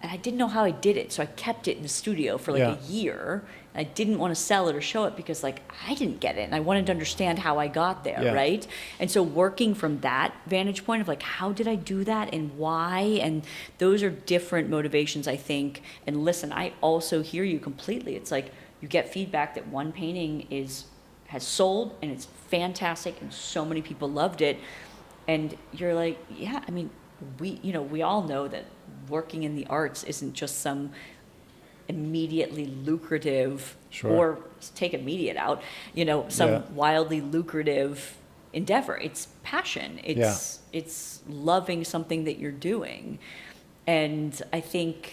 and I didn't know how I did it. So I kept it in the studio for like Yeah. a year. I didn't want to sell it or show it because like I didn't get it and I wanted to understand how I got there, Yeah. right? And so working from that vantage point of like, how did I do that and why? And those are different motivations, I think. And listen, I also hear you completely. It's like you get feedback that one painting has sold and it's fantastic and so many people loved it. And you're like, yeah, I mean, we all know that working in the arts isn't just some immediately lucrative, Sure. or take immediate out, some Yeah. wildly lucrative endeavor. It's passion. It's loving something that you're doing. And I think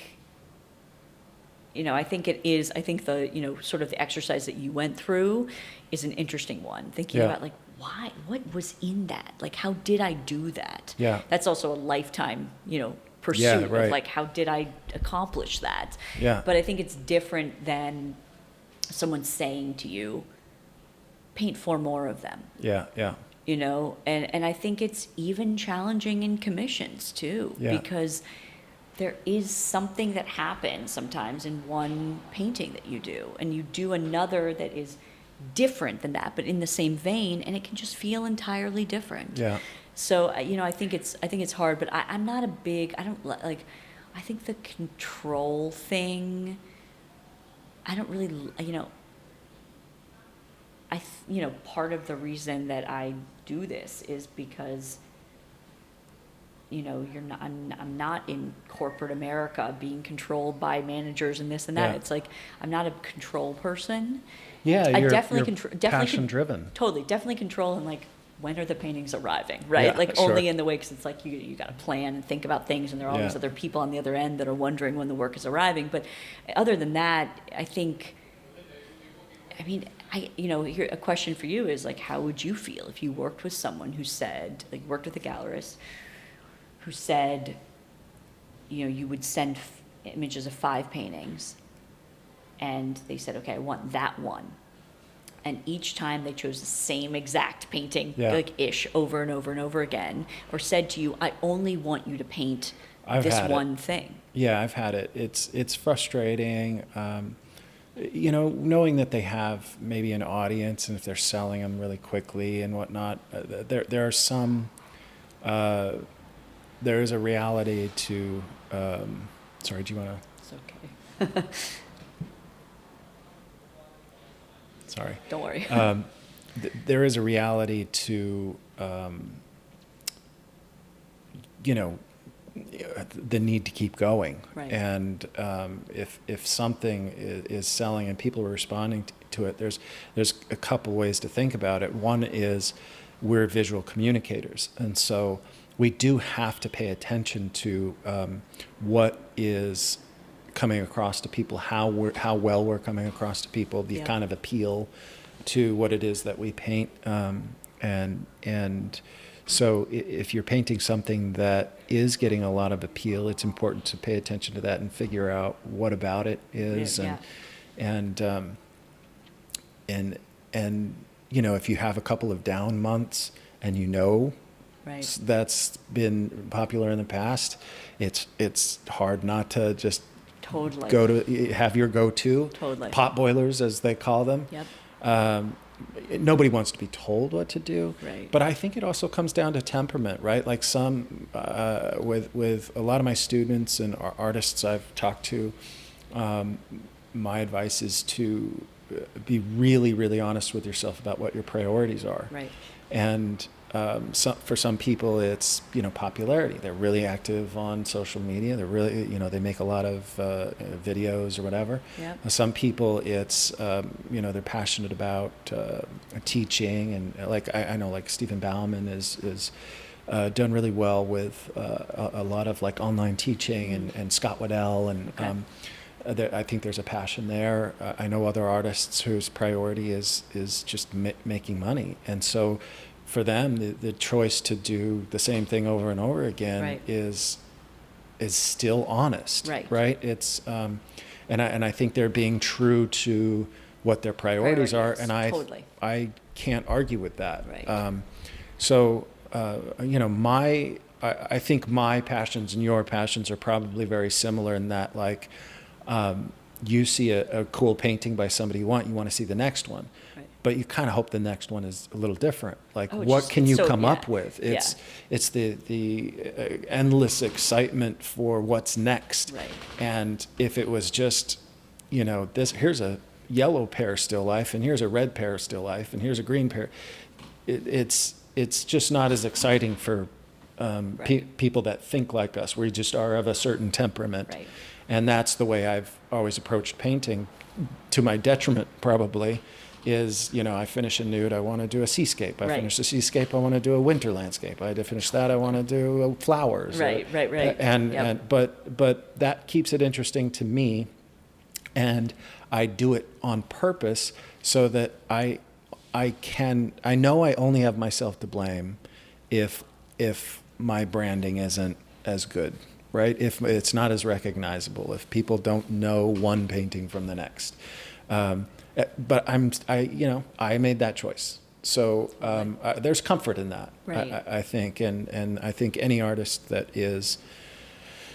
the, sort of the exercise that you went through is an interesting one. Thinking Yeah. about like, why, what was in that? Like, how did I do that? Yeah. That's also a lifetime, pursuit Yeah, of right. like, how did I accomplish that? Yeah. But I think it's different than someone saying to you, paint 4 more of them, Yeah. Yeah. and I think it's even challenging in commissions too, Yeah. because there is something that happens sometimes in one painting that you do, and you do another that is different than that, but in the same vein, and it can just feel entirely different. Yeah. So I think it's hard, but I'm not a big. I don't like. I think the control thing. I don't really. Part of the reason that I do this is because. You're not. I'm not in corporate America being controlled by managers and this and that. Yeah. It's like I'm not a control person. Yeah. I You're definitely passion driven. Totally, definitely control and like when are the paintings arriving, right? Yeah, like sure. only in the way, because it's like you got to plan and think about things, and there are always Yeah. other people on the other end that are wondering when the work is arriving. But other than that, I think, I mean, here a question for you is like, how would you feel if you worked with someone who said, like, worked with a gallerist who said, you would send images of 5 paintings, and they said, okay, I want that one. And each time they chose the same exact painting, Yeah. like ish, over and over and over again, or said to you, I only want you to paint I've this had it. one thing. Yeah, I've had it. It's frustrating. Knowing that they have maybe an audience, and if they're selling them really quickly and whatnot, there are some. There is a reality to. Sorry, do you want to? It's okay. Sorry. Don't worry. There is a reality to, the need to keep going. Right. And if something is selling and people are responding to it, there's a couple ways to think about it. One is we're visual communicators, and so we do have to pay attention to what is coming across to people, how well we're coming across to people, the Yeah. kind of appeal to what it is that we paint, and so if you're painting something that is getting a lot of appeal, it's important to pay attention to that and figure out what about it is, Yeah. and if you have a couple of down months and Right. that's been popular in the past, it's hard not to just Totally. have your go-to. Totally. Pot boilers, as they call them. Yep. Nobody wants to be told what to do. Right. But I think it also comes down to temperament, right? Like with a lot of my students and artists I've talked to, my advice is to be really, really honest with yourself about what your priorities are. Right. And for some people, it's popularity. They're really active on social media. They're really they make a lot of videos or whatever. Yep. Some people, it's they're passionate about teaching, and like I know like Stephen Bauman is done really well with a lot of like online teaching, and Scott Waddell, and Okay. I think there's a passion there. I know other artists whose priority is just making money, and so for them, the choice to do the same thing over and over again Right. is still honest, Right. It's and I think they're being true to what their priorities are, and Totally. I can't argue with that. Right. So my I think my passions and your passions are probably very similar in that, like, you see a cool painting by somebody you want to see the next one. Right. But you kind of hope the next one is a little different. Like, Oh, it's what just- can it's you so- come yeah. up with? It's Yeah. it's the endless excitement for what's next. Right. And if it was just, here's a yellow pear still life, and here's a red pear still life, and here's a green pear, it's just not as exciting for Right. people that think like us. We just are of a certain temperament. Right. And that's the way I've always approached painting, to my detriment probably, is, I finish a nude, I want to do a seascape. I Right. finish a seascape, I want to do a winter landscape. I finish that, I want to do flowers. Right. And, Yep. but that keeps it interesting to me, and I do it on purpose so that I know I only have myself to blame if my branding isn't as good, right? If it's not as recognizable, if people don't know one painting from the next. But I made that choice. So there's comfort in that, Right. I think. And I think any artist that is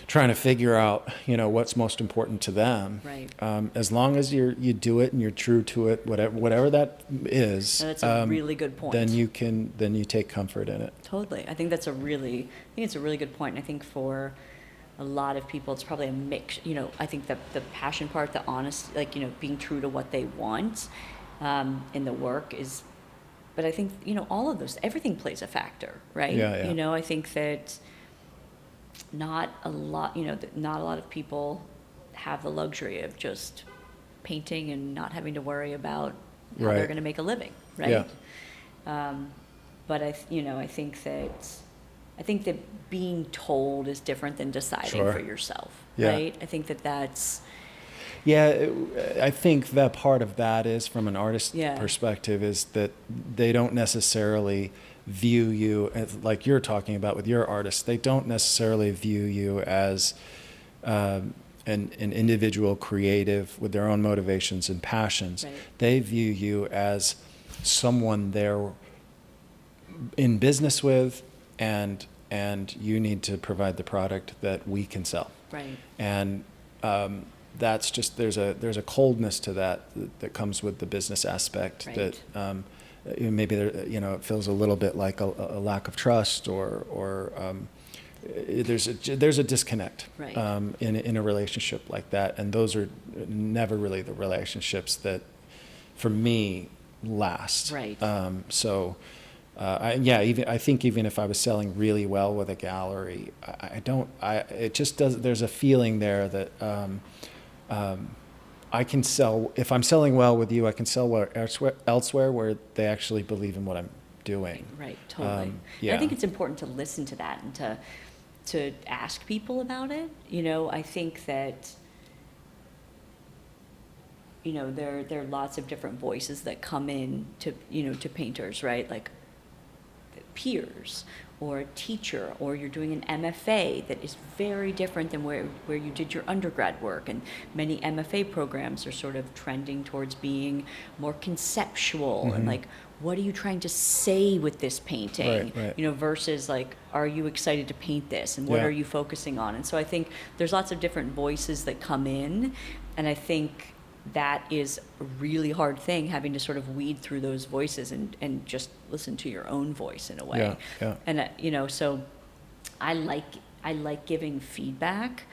trying to figure out, what's most important to them, Right. as long as you do it and you're true to it, whatever that is, That's a really good point. then you take comfort in it. Totally. I think it's a really good point. And I think for a lot of people, it's probably a mix. I think the passion part, the honest, being true to what they want in the work is. But I think all of those, everything plays a factor, right? Yeah. I think that not a lot of people have the luxury of just painting and not having to worry about how they're Right. going to make a living, right? But I think that being told is different than deciding Sure. for yourself, Yeah. right? I think that's Yeah, I think that part of that is, from an artist's Yeah. perspective, is that they don't necessarily view you as, like you're talking about with your artists, they don't necessarily view you as an individual creative with their own motivations and passions. Right. They view you as someone they're in business with, and you need to provide the product that we can sell. right. And that's just, there's a coldness to that comes with the business aspect. Right. That maybe there, it feels a little bit like a lack of trust, or there's a disconnect Right. in a relationship like that, and those are never really the relationships that, for me, last. Right. I think even if I was selling really well with a gallery, it just does. There's a feeling there that I can sell. If I'm selling well with you, I can sell well elsewhere where they actually believe in what I'm doing. Right, totally. And I think it's important to listen to that and to ask people about it. I think that there are lots of different voices that come in to painters, right? Like peers or a teacher, or you're doing an MFA that is very different than where you did your undergrad work. And many MFA programs are sort of trending towards being more conceptual and like, what are you trying to say with this painting? Right. Versus like, are you excited to paint this, and what Yeah. are you focusing on? And so I think there's lots of different voices that come in, and I think that is a really hard thing, having to sort of weed through those voices and just listen to your own voice in a way. Yeah. And so I like giving feedback,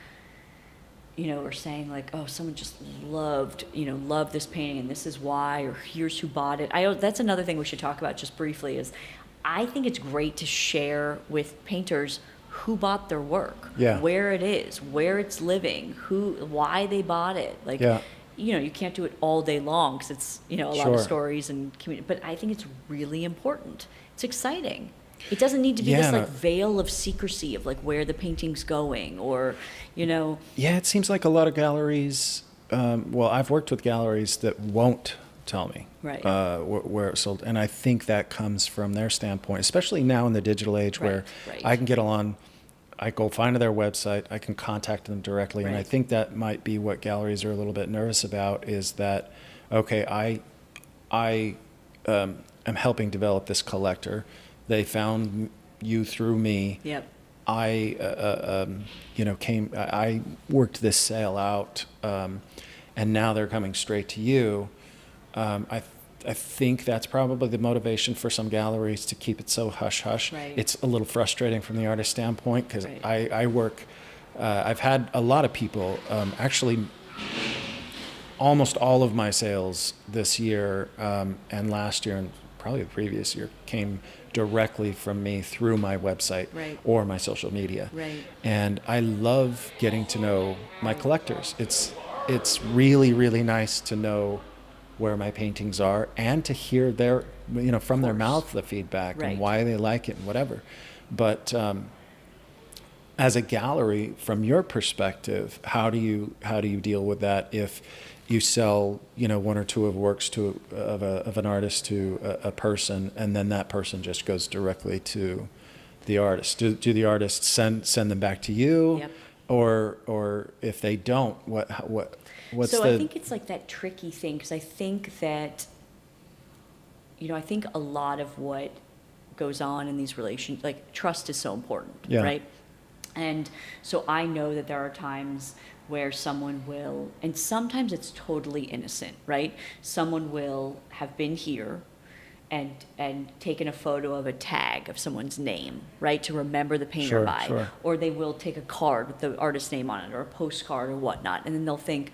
or saying like, oh, someone just loved this painting and this is why, or here's who bought it. That's another thing we should talk about just briefly, is I think it's great to share with painters who bought their work, Yeah. where it is, where it's living, why they bought it. Like, Yeah. You can't do it all day long because it's, a lot Sure. of stories and community, but I think it's really important. It's exciting. It doesn't need to be Yeah, this no. like veil of secrecy of like where the painting's going, or, Yeah, it seems like a lot of galleries. I've worked with galleries that won't tell me Right. Where it sold, and I think that comes from their standpoint, especially now in the digital age, where Right. I can get on. I go find their website, I can contact them directly, and I Right. think that might be what galleries are a little bit nervous about, is that, okay, I am helping develop this collector. They found you through me. Yep. I worked this sale out, and now they're coming straight to you. I think that's probably the motivation for some galleries to keep it so hush hush. Right. It's a little frustrating from the artist standpoint because Right. I work. I've had a lot of people, actually, almost all of my sales this year and last year and probably the previous year came directly from me through my website Right. or my social media. Right. And I love getting to know my collectors. It's really, really nice to know where my paintings are and to hear their, from their mouth, the feedback Right. and why they like it and whatever. But as a gallery, from your perspective, how do you deal with that if you sell, one or two of works of an artist to a person, and then that person just goes directly to the artist? Do the artists send them back to you? Yep. Or if they don't, what's So the? I think it's like that tricky thing, because I think that, I think a lot of what goes on in these relations, like trust is so important, Yeah. right? And so I know that there are times where someone will, and sometimes it's totally innocent, right? Someone will have been here and taken a photo of a tag of someone's name, right, to remember the painter Sure, by. sure. Or they will take a card with the artist's name on it, or a postcard or whatnot, and then they'll think,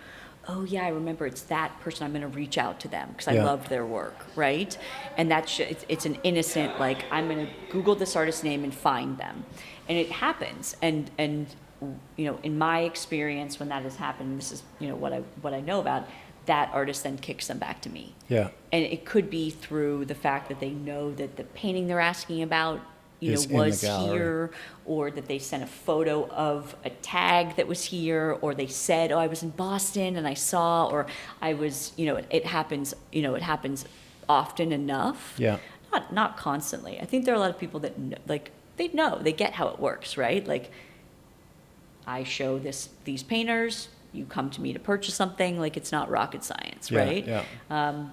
oh yeah, I remember it's that person, I'm going to reach out to them because I Yeah. loved their work, right? And that's it's an innocent, like, I'm going to Google this artist's name and find them. And it happens. And in my experience, when that has happened, this is, what I know about, that artist then kicks them back to me. Yeah. And it could be through the fact that they know that the painting they're asking about, Is in the was gallery. here, or that they sent a photo of a tag that was here, or they said, oh, I was in Boston and I saw, or I was, it happens often enough. Yeah. Not constantly. I think there are a lot of people that they get how it works, right? Like, I show these painters, you come to me to purchase something, like, it's not rocket science, Yeah, right? yeah.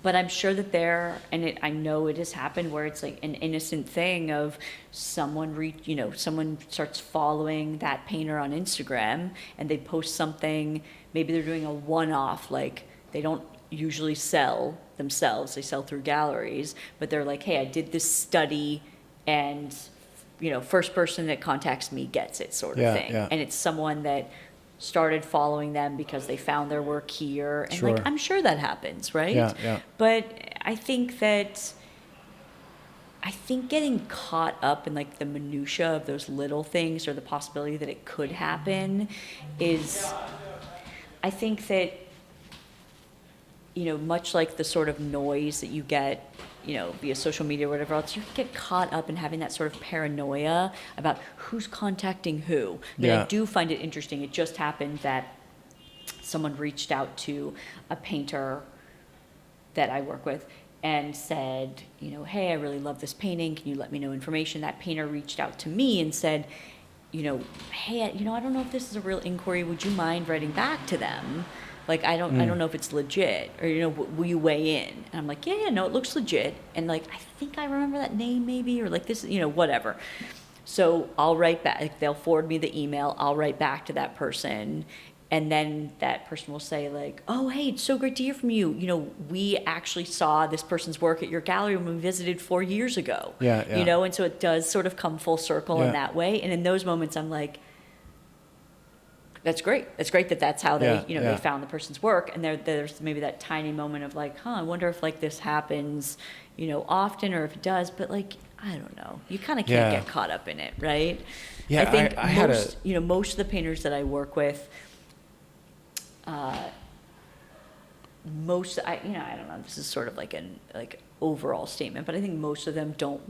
But I'm sure that I know it has happened where it's like an innocent thing of someone someone starts following that painter on Instagram and they post something, maybe they're doing a one-off, like they don't usually sell themselves, they sell through galleries, but they're like, hey, I did this study and, first person that contacts me gets it, sort of Yeah, thing. yeah. And it's someone that started following them because they found their work here. And Sure. I'm sure that happens, right? Yeah, yeah. But I think getting caught up in like the minutia of those little things or the possibility that it could happen is, I think that, much like the sort of noise that you get, via social media or whatever else, you get caught up in having that sort of paranoia about who's contacting who. I mean, Yeah. I do find it interesting. It just happened that someone reached out to a painter that I work with and said, hey, I really love this painting. Can you let me know information? That painter reached out to me and said, hey, I don't know if this is a real inquiry. Would you mind writing back to them? Like, I don't know if it's legit, or, will you weigh in? And I'm like, yeah, no, it looks legit. And like, I think I remember that name maybe, or like this, whatever. So I'll write back, like, they'll forward me the email. I'll write back to that person. And then that person will say like, oh, hey, it's so great to hear from you. We actually saw this person's work at your gallery when we visited 4 years ago. Yeah, yeah. And so it does sort of come full circle in Yeah. that way. And in those moments, I'm like, that's great. It's great that that's how they, Yeah, they yeah. found the person's work. And there's maybe that tiny moment of like, I wonder if like this happens, often, or if it does. But like, I don't know. You kind of can't Yeah. get caught up in it, right? Yeah, I think I had most of the painters that I work with, I don't know, this is sort of like an overall statement, but I think most of them don't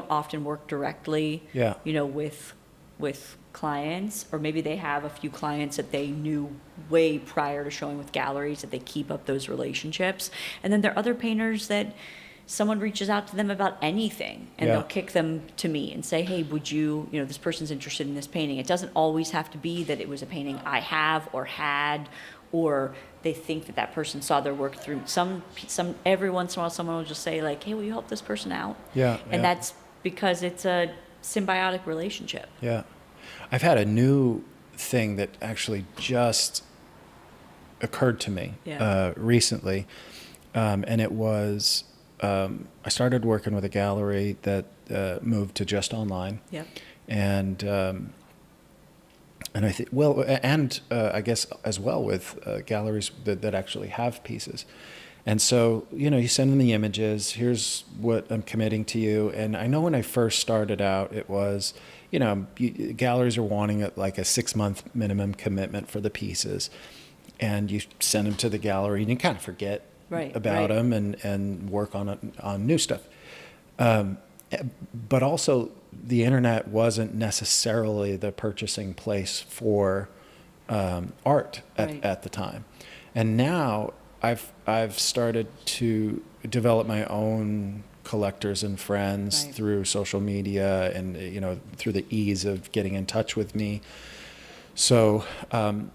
often work directly, Yeah. with clients, or maybe they have a few clients that they knew way prior to showing with galleries, that they keep up those relationships. And then there are other painters that someone reaches out to them about anything, and Yeah. they'll kick them to me and say, hey, would you, this person's interested in this painting. It doesn't always have to be that it was a painting I have or had, or they think that person saw their work through some every once in a while someone will just say like, hey, will you help this person out? Yeah, And yeah. that's because it's a symbiotic relationship. Yeah. I've had a new thing that actually just occurred to me recently. And it was, I started working with a gallery that moved to just online. Yep. And I think, well, and I guess as well with galleries that actually have pieces. And so, you send them the images, here's what I'm committing to you. And I know when I first started out, it was, galleries are wanting like a 6-month minimum commitment for the pieces. And you send them to the gallery and you kind of forget about them and work on new stuff. But also the internet wasn't necessarily the purchasing place for art at the time. And now I've started to develop my own collectors and friends through social media and through the ease of getting in touch with me. So an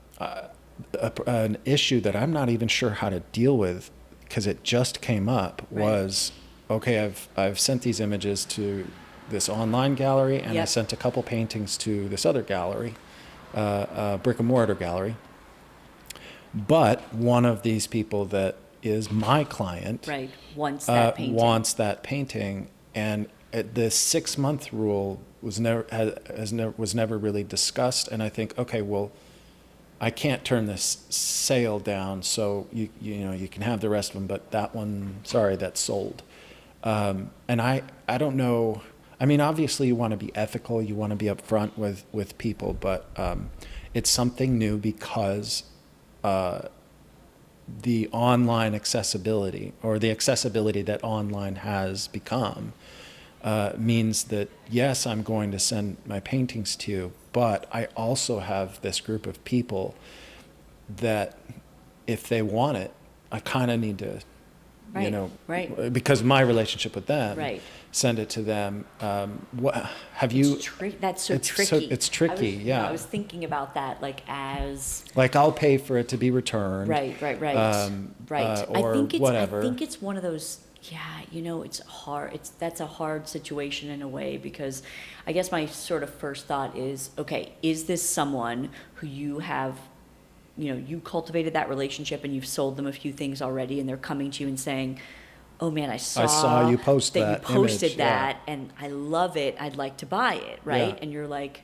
issue that I'm not even sure how to deal with, because it just came up, was okay, I've sent these images to this online gallery, and I sent a couple paintings to this other gallery, brick and mortar gallery. But one of these people that is my client wants that painting. And the 6-month rule was never really discussed. And I think, okay, well, I can't turn this sale down, so you can have the rest of them, but that one, sorry, that's sold. And I don't know. I mean, obviously you want to be ethical, you want to be upfront with people, but it's something new because the online accessibility, or the accessibility that online has become, means that, yes, I'm going to send my paintings to you, but I also have this group of people that if they want it, I kind of need to, because of my relationship with them, send it to them. What have you? That's so tricky. It's tricky. I was thinking about that, like I'll pay for it to be returned. Right. Or whatever. I think it's one of those. Yeah, it's hard. That's a hard situation in a way, because I guess my sort of first thought is, okay, is this someone who you have, you cultivated that relationship and you've sold them a few things already, and they're coming to you and saying, oh man, I saw you post that you posted image, that and I love it, I'd like to buy it, right? Yeah. And you're like,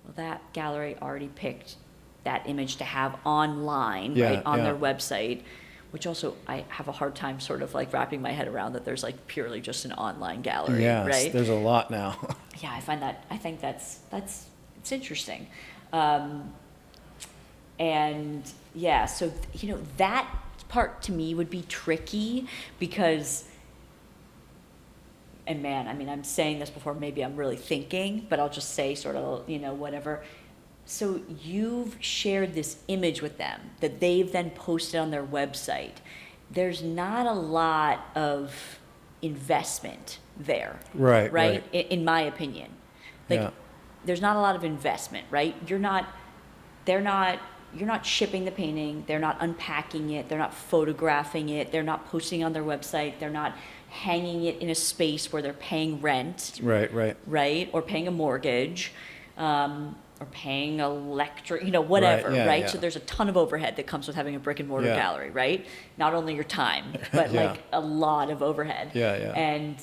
well, that gallery already picked that image to have online, on their website, which also I have a hard time sort of like wrapping my head around, that there's like purely just an online gallery, yes, right? There's a lot now. Yeah, I think that's it's interesting. And yeah, so, that part to me would be tricky, because, and man, I mean, I'm saying this before maybe I'm really thinking, but I'll just say sort of, whatever. So you've shared this image with them that they've then posted on their website. There's not a lot of investment there. Right? In my opinion. There's not a lot of investment, right? You're not shipping the painting, they're not unpacking it, they're not photographing it, they're not posting on their website, they're not hanging it in a space where they're paying rent. Right? Or paying a mortgage. Or paying electric, whatever, right? Yeah. So there's a ton of overhead that comes with having a brick and mortar gallery, right? Not only your time, but like a lot of overhead. And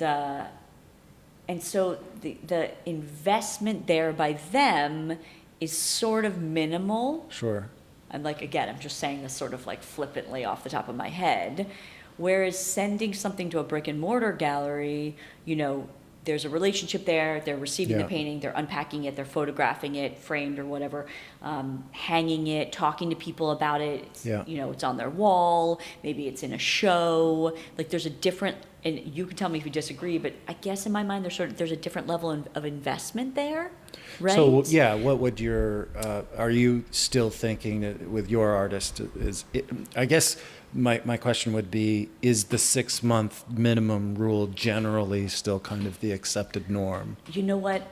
so the investment there by them is sort of minimal. Sure. I'm just saying this sort of like flippantly off the top of my head. Whereas sending something to a brick and mortar gallery, there's a relationship there, they're receiving the painting, they're unpacking it, they're photographing it, framed or whatever, hanging it, talking to people about it, it's on their wall, maybe it's in a show, like there's a different, and you can tell me if you disagree, but I guess in my mind there's a different level of investment there, right? So what would are you still thinking that with your artist, I guess my question would be, is the 6-month minimum rule generally still kind of the accepted norm? You know what,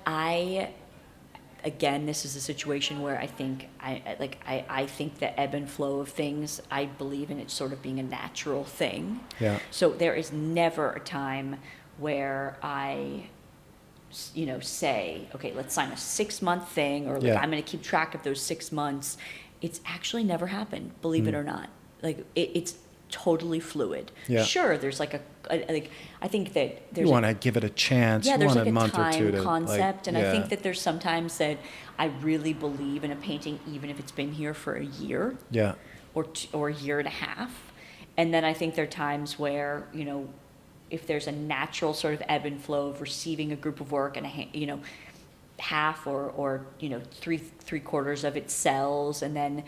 again, this is a situation where I think I think the ebb and flow of things, I believe in it sort of being a natural thing. Yeah. So there is never a time where I say, okay, let's sign a 6-month thing, or like, Yeah. I'm going to keep track of those 6 months. It's actually never happened, believe it or not. Like, it's totally fluid. Yeah. Sure, there's like like, I think that there's You want to give it a chance. yeah, You there's want like a a month or two time to concept, and I yeah. think that there's sometimes that I really believe in a painting, even if it's been here for a year Yeah. or a year and a half. And then I think there are times where, if there's a natural sort of ebb and flow of receiving a group of work and half or three quarters of it sells, and then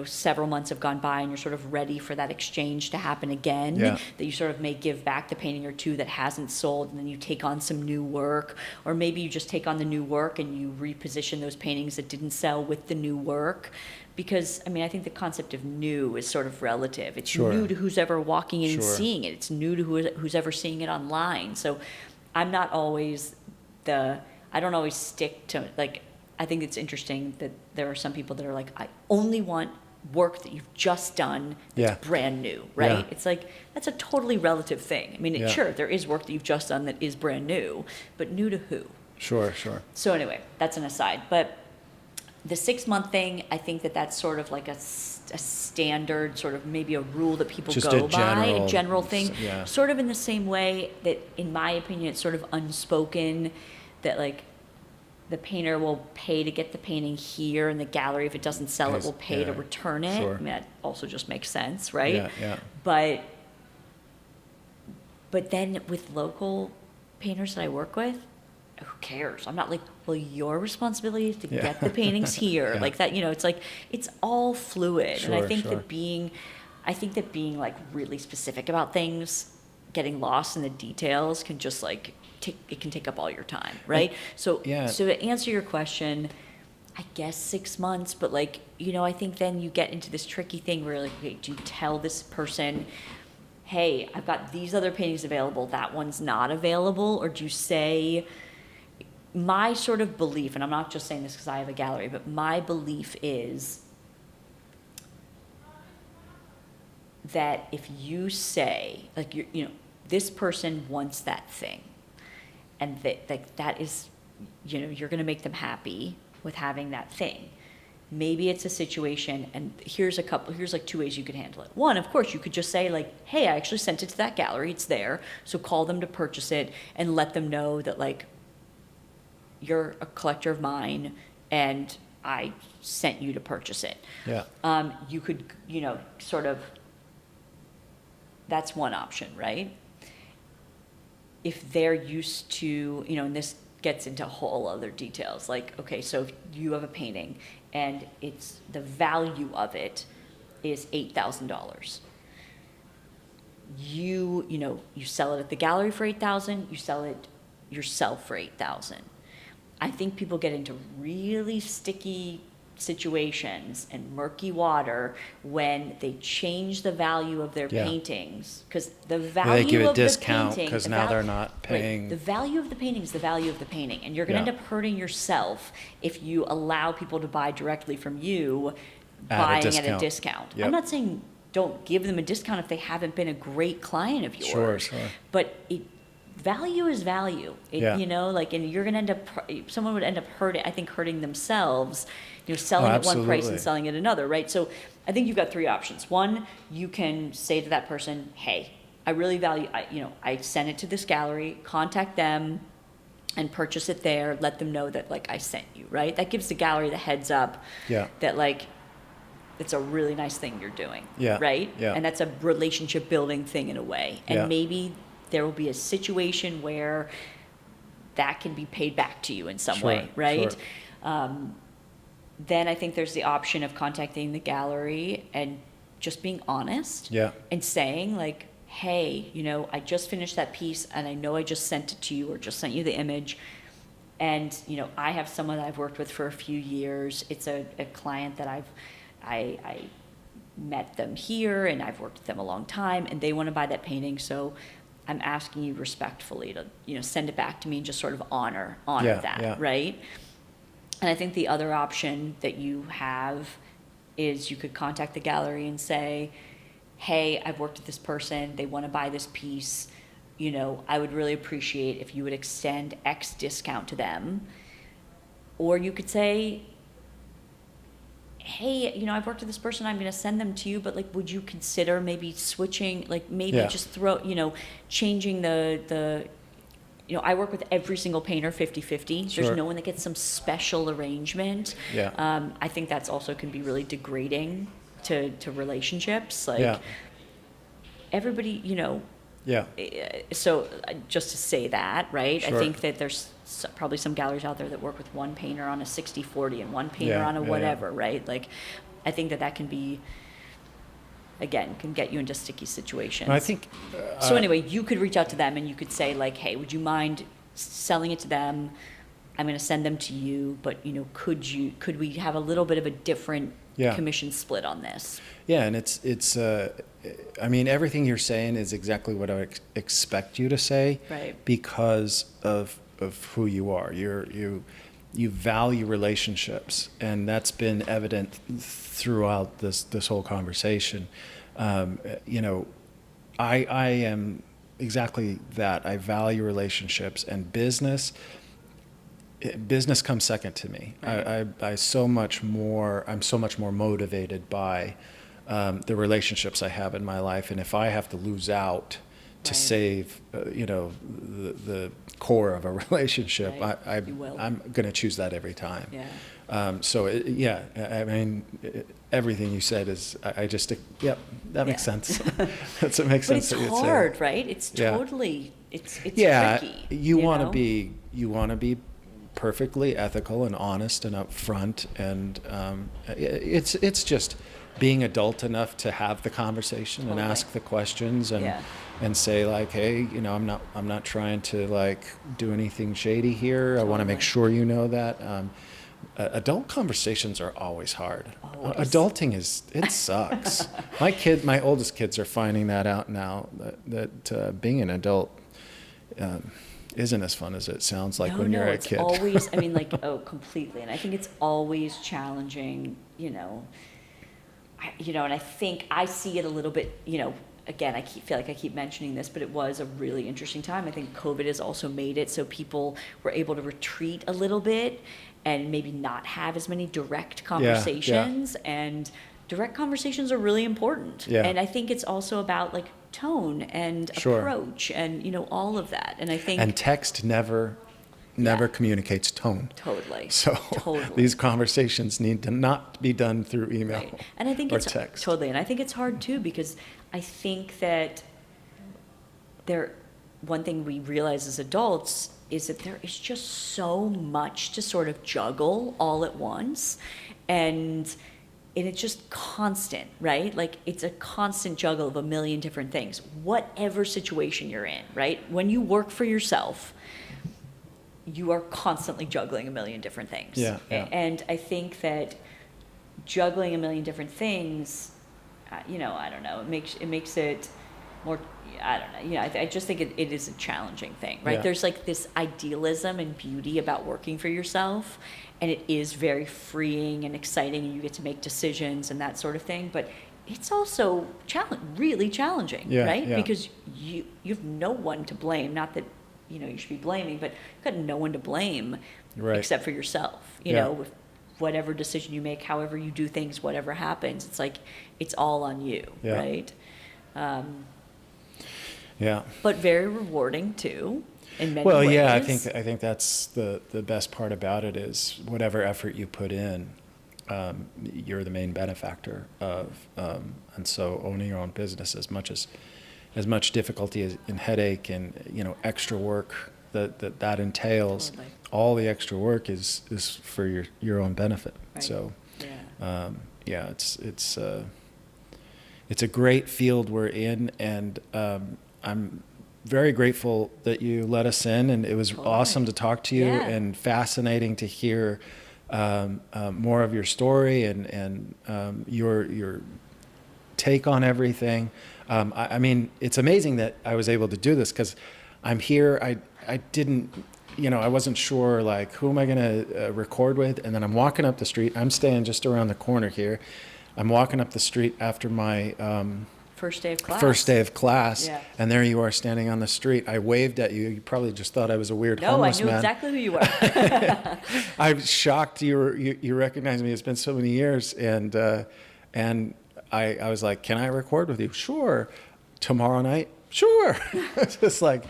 several months have gone by and you're sort of ready for that exchange to happen again, Yeah. that you sort of may give back the painting or two that hasn't sold, and then you take on some new work, or maybe you just take on the new work and you reposition those paintings that didn't sell with the new work. Because I think the concept of new is sort of relative. It's Sure. new to who's ever walking in and Sure. seeing it. It's new to who's ever seeing it online. So I'm not always I don't always stick to, like, I think it's interesting that there are some people that are like, I only want work that you've just done that's Yeah. brand new, right? Yeah. It's like, that's a totally relative thing. Yeah. Sure, there is work that you've just done that is brand new, but new to who? Sure. So anyway, that's an aside. But the 6-month thing, I think that that's sort of like a standard, sort of maybe a rule that people Just go a by, a general- general thing. yeah. Sort of in the same way that, in my opinion, it's sort of unspoken that, like, the painter will pay to get the painting here in the gallery. If it doesn't sell, it will pay to Yeah. return it. Sure. That also just makes sense, right? Yeah. But then with local painters that I work with, who cares? I'm not like, well, your responsibility is to Yeah. get the paintings here. Yeah. Like that, it's like, it's all fluid. And I Sure, think sure. that being like really specific about things, getting lost in the details can just like, it can take up all your time, right? So yeah. so to answer your question, I guess 6 months, but like, I think then you get into this tricky thing where, like, okay, do you tell this person, hey, I've got these other paintings available, that one's not available? Or do you say, my sort of belief, and I'm not just saying this because I have a gallery, but my belief is that if you say, like, this person wants that thing, and that is, you're going to make them happy with having that thing. Maybe it's a situation, and here's like 2 ways you could handle it. One, of course, you could just say, like, hey, I actually sent it to that gallery, it's there, so call them to purchase it and let them know that, like, you're a collector of mine and I sent you to purchase it. Yeah. You could, sort of, that's one option, right? If they're used to, and this gets into whole other details, like, okay, so if you have a painting and it's, the value of it is $8,000. You sell it at the gallery for $8,000, you sell it yourself for $8,000. I think people get into really sticky situations and murky water when they change the value of their Yeah. paintings, because the They value give a of discount the painting, because the now val- they're not paying. Right, the value of the painting is the value of the painting, and you're going to Yeah. end up hurting yourself if you allow people to buy directly from you, At a buying at a discount. discount. Yep. I'm not saying don't give them a discount if they haven't been a great client of yours. Sure. But value is value. Yeah. And you're going to end up, someone would end up hurting themselves, selling at one price absolutely. and selling at another, right? So I think you've got 3 options. One, you can say to that person, hey, I really value, I sent it to this gallery, contact them and purchase it there, let them know that, like, I sent you, right? That gives the gallery the heads up Yeah. that, like, it's a really nice thing you're doing, Yeah, right? yeah. And that's a relationship building thing in a way. And Yeah. maybe there will be a situation where that can be paid back to you in some Sure, way, right? sure. Then I think there's the option of contacting the gallery and just being honest. Yeah. And saying, like, hey, I just finished that piece and I know I just sent it to you or just sent you the image. And, I have someone that I've worked with for a few years. It's a client that I met them here and I've worked with them a long time and they want to buy that painting. So I'm asking you respectfully to, send it back to me and just sort of honor Yeah, that, yeah. right? And I think the other option that you have is you could contact the gallery and say, hey, I've worked with this person, they want to buy this piece. I would really appreciate if you would extend X discount to them. Or you could say, hey, I've worked with this person, I'm going to send them to you, but like, would you consider maybe switching, like maybe Yeah. just changing the I work with every single painter 50-50. Sure. There's no one that gets some special arrangement. Yeah. I think that's also can be really degrading to relationships. Like Yeah. everybody, Yeah. so just to say that, right? Sure. I think that there's probably some galleries out there that work with one painter on a 60-40 and one painter on a whatever, right? Like, I think that can be, again, can get you into sticky situations. I think. So anyway, you could reach out to them and you could say like, hey, would you mind selling it to them? I'm going to send them to you, but could we have a little bit of a different commission split on this? Yeah, and it's I mean, everything you're saying is exactly what I would expect you to say, right? Because of who you are. You value relationships, and that's been evident throughout this whole conversation. I am exactly that. I value relationships, and business comes second to me. Right. I'm so much more motivated by the relationships I have in my life, and if I have to lose out to save, the core of a relationship, Right. I'm going to choose that every time. Yeah. I mean, everything you said is, that makes sense. That's what makes But sense. it's hard, right? It's totally, it's tricky. You want to be perfectly ethical and honest and upfront, and it's just being adult enough to have the conversation and ask the questions and say like, hey, I'm not trying to like do anything shady here. I want to make sure you know that. Adult conversations are always hard. Adulting it sucks. My oldest kids are finding that out now, that being an adult isn't as fun as it sounds like when you're a kid. It's always, I mean, like, completely. And I think it's always challenging, and I think I see it a little bit, again, I feel like I keep mentioning this, but it was a really interesting time. I think COVID has also made it so people were able to retreat a little bit and maybe not have as many direct conversations. And direct conversations are really important. Yeah. And I think it's also about like tone and approach and, all of that. And I think. And text never communicates tone. Totally. So these conversations need to not be done through email and I think or it's text. Totally. And I think it's hard too, because I think that one thing we realize as adults is that there is just so much to sort of juggle all at once. And it's just constant, right? Like it's a constant juggle of a million different things, whatever situation you're in, right? When you work for yourself, you are constantly juggling a million different things. Yeah. And I think that juggling a million different things, I don't know, it makes it more, I don't know. I just think it is a challenging thing, right? Yeah. There's like this idealism and beauty about working for yourself, and it is very freeing and exciting, and you get to make decisions and that sort of thing. But it's also really challenging, right? Yeah. Because you have no one to blame. Not that you should be blaming, but you've got no one to blame except for yourself. You know, with whatever decision you make, however you do things, whatever happens, it's like it's all on you, right? But very rewarding too, in many ways. I think that's the best part about it is whatever effort you put in, you're the main benefactor of, and so owning your own business, as much difficulty and headache and extra work that entails, all the extra work is for your own benefit. Right. So, it's a great field we're in, and I'm very grateful that you let us in, and it was awesome to talk to you and fascinating to hear more of your story and your take on everything. I mean, it's amazing that I was able to do this because I'm here. I didn't, I wasn't sure, like, who am I going to record with? And then I'm walking up the street. I'm staying just around the corner here. I'm walking up the street after my First day of class. First day of class, Yeah. and there you are standing on the street. I waved at you. You probably just thought I was a weird No, I homeless knew man. exactly who you were. I'm shocked you recognized me. It's been so many years, and I was like, "Can I record with you?" Sure. Tomorrow night? Sure. It's just like,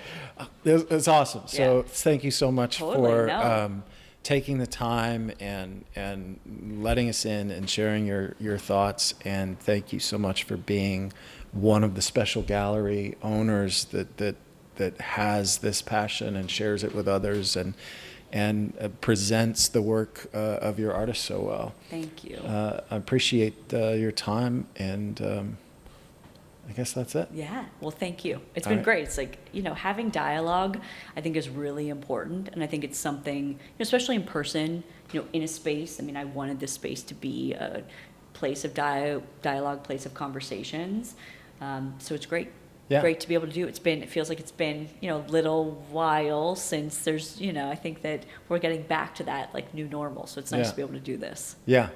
it's awesome. So Yeah. thank you so much Totally, for no. taking the time and letting us in and sharing your thoughts. And thank you so much for being one of the special gallery owners that has this passion and shares it with others and presents the work of your artists so well. Thank you. I appreciate your time, and I guess that's it. Yeah, well, thank you. It's All been right. great. It's like, having dialogue, I think, is really important. And I think it's something, especially in person, in a space. I mean, I wanted this space to be a place of dialogue, place of conversations. So it's great. Yeah. Great to be able to do. It feels like it's been, a little while since there's, I think that we're getting back to that like new normal. So it's nice Yeah. to be able to do this. Yeah,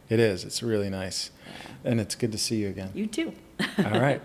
it is. It's really nice. And it's good to see you again. You too. All right.